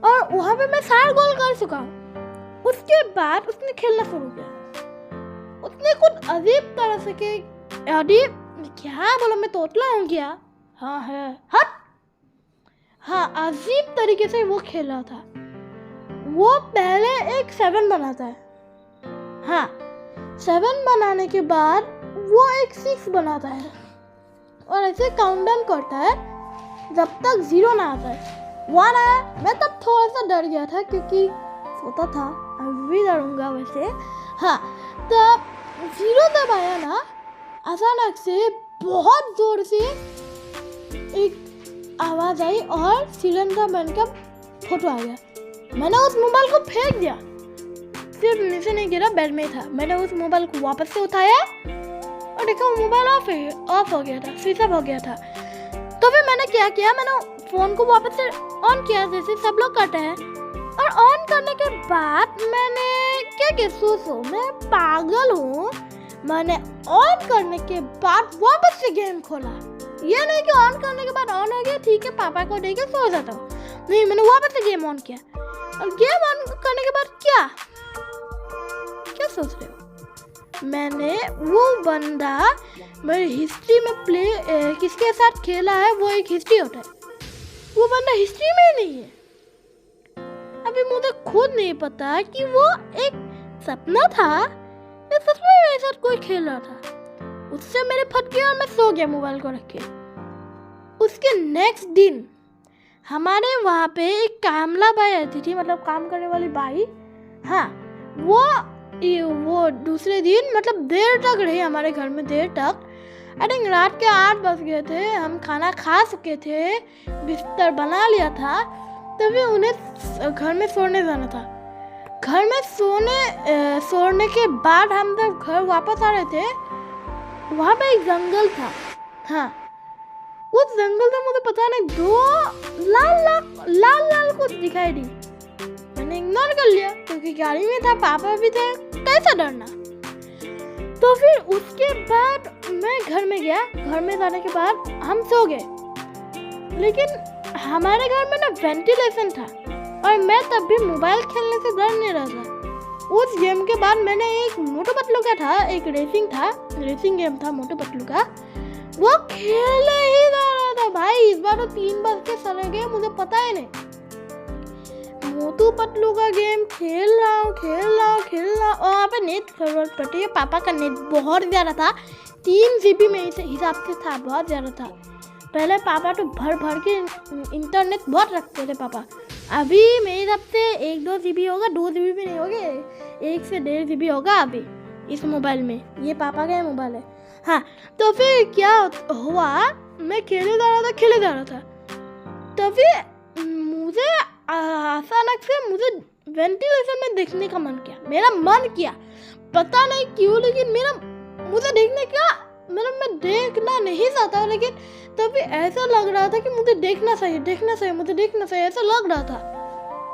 और वहाँ पे मैं 4 गोल कर चुका हूँ। उसके बाद उसने खेलना शुरू किया, उसने कुछ अजीब तरह से के क्या बोला, मैं तोतला हूँ क्या? हाँ है, हाँ अजीब तरीके से वो खेल रहा था। वो पहले एक 7 बनाता है, हाँ 7 बनाने के बाद वो एक 6 बनाता है और ऐसे काउंटडाउन करता है जब तक 0 ना आता है। 1 आया, मैं तब थोड़ा सा डर गया था क्योंकि सोता था, अभी भी डरूंगा वैसे। हाँ तब 0 जब आया ना, अचानक से बहुत जोर से एक आवाज आई और सिलेंडर मैन का फोटो आ गया। मैंने उस मोबाइल को फेंक दिया, सिर्फ नीचे नहीं गिरा, बेड में था। मैंने उस मोबाइल को वापस से उठाया और देखा वो मोबाइल ऑफ हो गया था, स्विच ऑफ हो गया था। तो फिर मैंने क्या किया, मैंने फोन को वापस से ऑन किया जैसे सब लोग करते हैं, और ऑन करने के बाद मैंने क्या सोचो, मैं पागल हूँ, मैंने ऑन करने के बाद वापस से गेम खोला। ये नहीं कि ऑन करने के बाद ऑन हो गया, ठीक है पापा को देके सो जाता हूँ, नहीं, मैंने वापस से गेम ऑन किया। और गेम ऑन करने के बाद क्या सोच रहे हो, मैंने वो बंदा मेरी हिस्ट्री में किसके साथ खेला है, वो एक हिस्ट्री होता है, वो बंदा हिस्ट्री में ही नहीं है। अभी मुझे खुद नहीं पता कि वो एक सपना था या सच में मेरे साथ कोई खेल रहा था। उससे मेरे फट गया और मैं सो गया मोबाइल को रख के। उसके नेक्स्ट दिन हमारे वहाँ पे एक कामला बाई आती थी, मतलब काम करने वाली बाई। हाँ वो दूसरे दिन मतलब देर तक रही हमारे घर में, देर तक। आई थिंक रात के 8 बज गए थे, हम खाना खा चुके थे, बिस्तर बना लिया था, तभी उन्हें घर में सोने जाना था। घर में सोने के बाद हम जब घर वापस आ रहे थे, वहाँ पे एक जंगल था। हाँ उस जंगल में मुझे पता नहीं 2 लाल कुछ दिखाई दी। मैंने इग्नोर कर लिया क्योंकि गाड़ी में था, पापा भी थे, कैसा डरना। तो फिर उसके बाद मैं घर में गया, घर में जाने के बाद हम सो गए। लेकिन हमारे घर में ना वेंटिलेशन था और मैं तब भी मोबाइल खेलने से डर नहीं रहा था। उस गेम के बाद मैंने एक मोटू पतलू का था, एक रेसिंग गेम था मोटू पतलू का, वो खेल ही जा रहा था भाई। इस बार तो 3 बज के चले गए, मुझे पता ही नहीं। मोटू पतलू का गेम खेल रहा हूँ और वहाँ पे नेट जरूरत पड़ती है। पापा का नेट बहुत ज़्यादा था, 3 GB में इस हिसाब से था, बहुत ज़्यादा था। पहले पापा तो भर के इंटरनेट बहुत रखते थे पापा, अभी मेरे हिसाब से 1-2 GB होगा, 2 GB भी नहीं होगा, 1 से 1.5 GB होगा अभी इस मोबाइल में। ये पापा का मोबाइल है। हाँ, तो फिर क्या हुआ, मैं खेले जा रहा था तभी मुझे अचानक से मुझे वेंटिलेशन में देखने का मन किया। मेरा मन किया, पता नहीं क्यों, लेकिन मुझे देखने का मतलब मैं देखना नहीं चाहता, लेकिन तभी ऐसा लग रहा था कि मुझे देखना चाहिए ऐसा लग रहा था।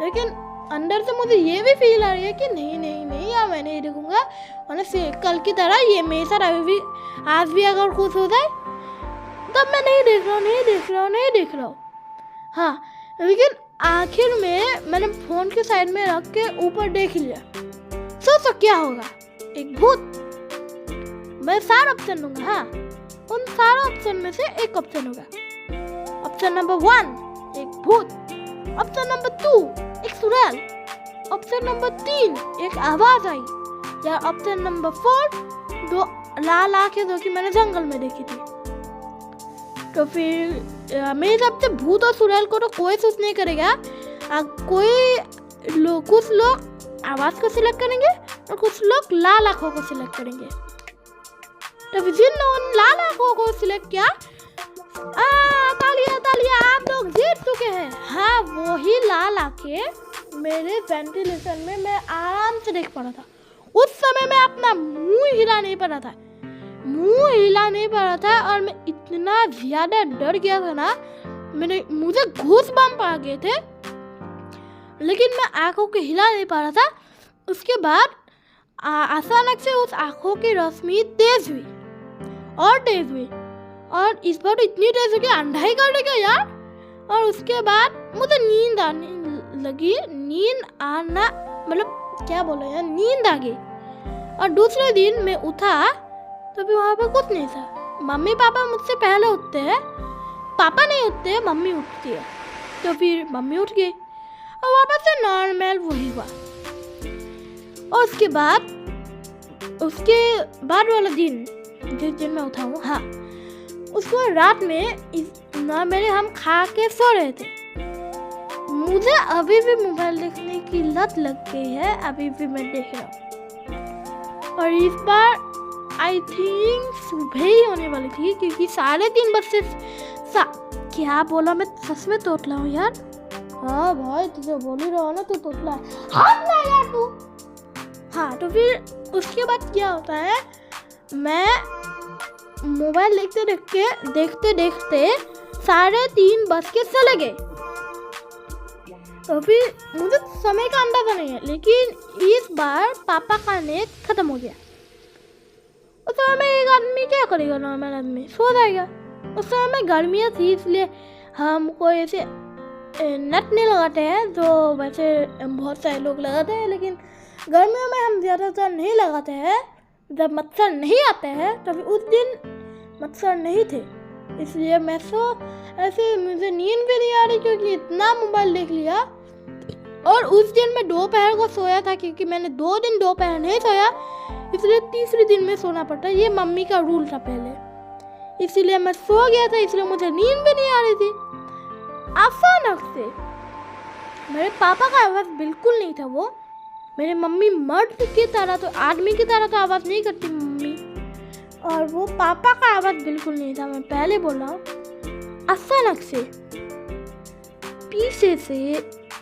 लेकिन अंदर से मुझे ये भी फील आ रही है कि नहीं यार, मैं नहीं देखूंगा, वरना कल की तरह ये मेरे साथ आज भी अगर कुछ हो जाए तब मैं नहीं देख रहा हूँ। हाँ, लेकिन आखिर में मैंने फोन के साइड में रख के ऊपर देख लिया। सोचो क्या होगा, एक भूत। मैं 4 ऑप्शन दूंगा। हाँ, उन सारे ऑप्शन में से एक ऑप्शन होगा। ऑप्शन नंबर 1 एक भूत, ऑप्शन नंबर 2 एक चुड़ैल, ऑप्शन नंबर 3 एक आवाज आई, या ऑप्शन नंबर 4 दो लाल आंखें जो कि मैंने जंगल में देखी थी। तो फिर मेरे हिसाब से भूत और चुड़ैल को तो कोई चूज नहीं करेगा। कुछ लोग आवाज को सिलेक्ट करेंगे और कुछ लोग लाल आंखों को सिलेक्ट करेंगे। तो जिन लोगों ने लाल आंखों को सिलेक्ट किया, तालियां, आप लोग जीत चुके हैं। हाँ, वही लाल आंखें मेरे वेंटिलेशन में मैं आराम से देख पा रहा था। उस समय मैं अपना मुंह हिला नहीं पा रहा था और मैं इतना ज्यादा डर गया था ना, मुझे गूज़बम्प आ गए थे, लेकिन मैं आंखों को हिला नहीं पा रहा था। उसके बाद अचानक से उस आंखों की रोशनी तेज हुई और इस बार इतनी तेज हुई कि अंधा ही कर देगा यार। और उसके बाद मुझे नींद आने लगी, नींद आ गई। और दूसरे दिन मैं उठा तो भी वहाँ पे कुछ नहीं था। मम्मी पापा मुझसे पहले उठते हैं, पापा नहीं उठते, मम्मी उठती है। तो फिर मम्मी उठ गई और वापस से नॉर्मल वही हुआ। और उसके बाद वाला दिन जिस दिन मैं उठा हूँ, हाँ, उसको रात में नॉर्मली हम खा के सो रहे थे। मुझे अभी भी मोबाइल देखने की लत लग गई है, अभी भी मैं देख रहा हूँ। और इस बार आई थिंक सुबह ही होने वाली थी, क्योंकि 3:30 बजे क्या बोला, मैं सच में तोतला हूँ यार। हाँ भाई, तुझे बोल ही रहा हो ना, तू तोतला है। हाँ यार तू। हाँ, तो फिर उसके बाद क्या होता है, मैं मोबाइल देखते 3:30 बज के चले गए। तो फिर मुझे समय का अंदाजा नहीं है, लेकिन इस बार पापा का नेट खत्म हो गया। उस समय में एक आदमी क्या करेगा, नॉर्मल आदमी सो जाएगा। उस समय में गर्मियाँ थी, इसलिए हम कोई ऐसे नेट नहीं लगाते हैं जो वैसे बहुत सारे लोग लगाते हैं, लेकिन गर्मियों में हम ज़्यादातर नहीं लगाते हैं। जब मच्छर नहीं आते हैं तभी, उस दिन मच्छर नहीं थे, इसलिए मैं ऐसे मुझे नींद भी नहीं आ रही, क्योंकि इतना मोबाइल देख लिया। और उस दिन मैं दोपहर को सोया था, क्योंकि मैंने 2 दिन दोपहर नहीं सोया, इसलिए तीसरे दिन में सोना पड़ता। ये मम्मी का रूल था पहले, इसलिए मैं सो गया था, इसलिए मुझे नींद भी नहीं आ रही थी। अचानक से मेरे पापा का आवाज़ बिल्कुल नहीं था। वो मेरे मम्मी मर्द की तरह तो, आदमी की तरह तो आवाज़ नहीं करती मम्मी, और वो पापा का आवाज़ बिल्कुल नहीं था। मैं पहले बोल रहा हूँ, अचानक से पीछे से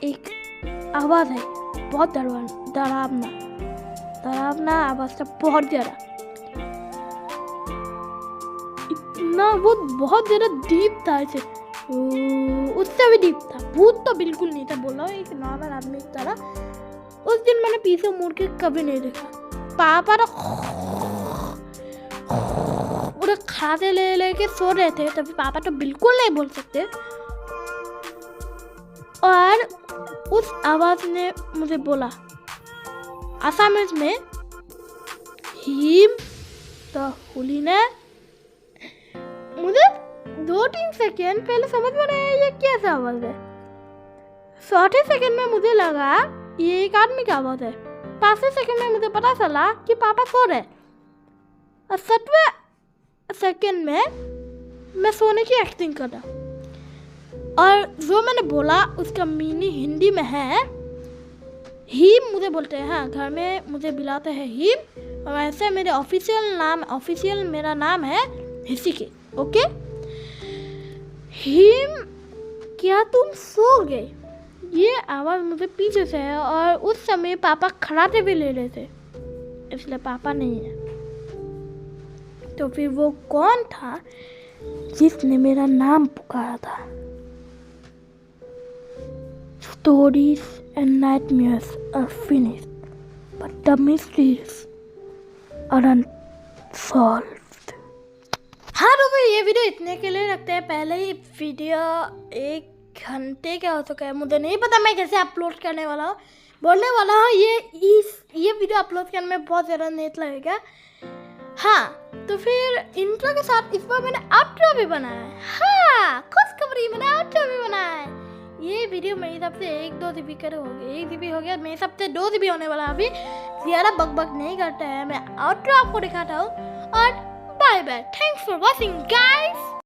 एक आवाज़ आई, बहुत डरावना आवाज़ था, बहुत ज़्यादा। इतना वो बहुत ज़्यादा डीप था, ऐसे उससे भी डीप था। भूत तो बिल्कुल नहीं था, बोला एक नॉर्मल आदमी की तरह। उस दिन मैंने पीछे मुड़ के कभी नहीं देखा। पापा तो पूरे खाते ले के सो रहे थे, तभी पापा तो बिल्कुल नहीं बोल सकते। और उस आवाज ने मुझे बोला असमिज में, हिम तो हुली ने। मुझे 2-3 सेकेंड पहले समझ में नहीं आया ये कैसा आवाज है। 4 सेकेंड में मुझे लगा ये एक आदमी की आवाज है। 5 सेकेंड में मुझे पता चला कि पापा सो रहे। और 7वें सेकेंड में मैं सोने की एक्टिंग कर रहा। और जो मैंने बोला उसका मीनिंग हिंदी में है हिम, मुझे बोलते हैं। हाँ, घर में मुझे बुलाते हैं हिम, और ऐसे मेरे ऑफिशियल मेरा नाम है हिसिकी। ओके, हिम क्या तुम सो गए? ये आवाज़ मुझे पीछे से है, और उस समय पापा खराटे भी ले रहे थे, इसलिए पापा नहीं है। तो फिर वो कौन था जिसने मेरा नाम पुकारा था? Stories and nightmares are finished, but the mysteries aren't solved. हाँ, तो फिर ये वीडियो इतने के लिए रखते हैं। पहले ही वीडियो 1 घंटे का हो चुका है, मुझे नहीं पता मैं कैसे अपलोड करने वाला हूँ। बोलने वाला हूँ ये वीडियो अपलोड करने में बहुत ज़्यादा नेट लगेगा। हाँ, तो फिर इंट्रो के साथ इस बार मैंने आउट्रो भी बनाया है। हाँ, खुशखबरी, मैंने आउट्रो भी बनाया है। ये वीडियो मेरी हिसाब से 1-2 जीबी का हो गया, 1 जीबी हो गया, मेरे हिसाब से 2 जीबी होने वाला। अभी ज़्यादा बक नहीं करता है, मैं आउट्रो आपको दिखाता हूँ। और bye bye, thanks for watching guys.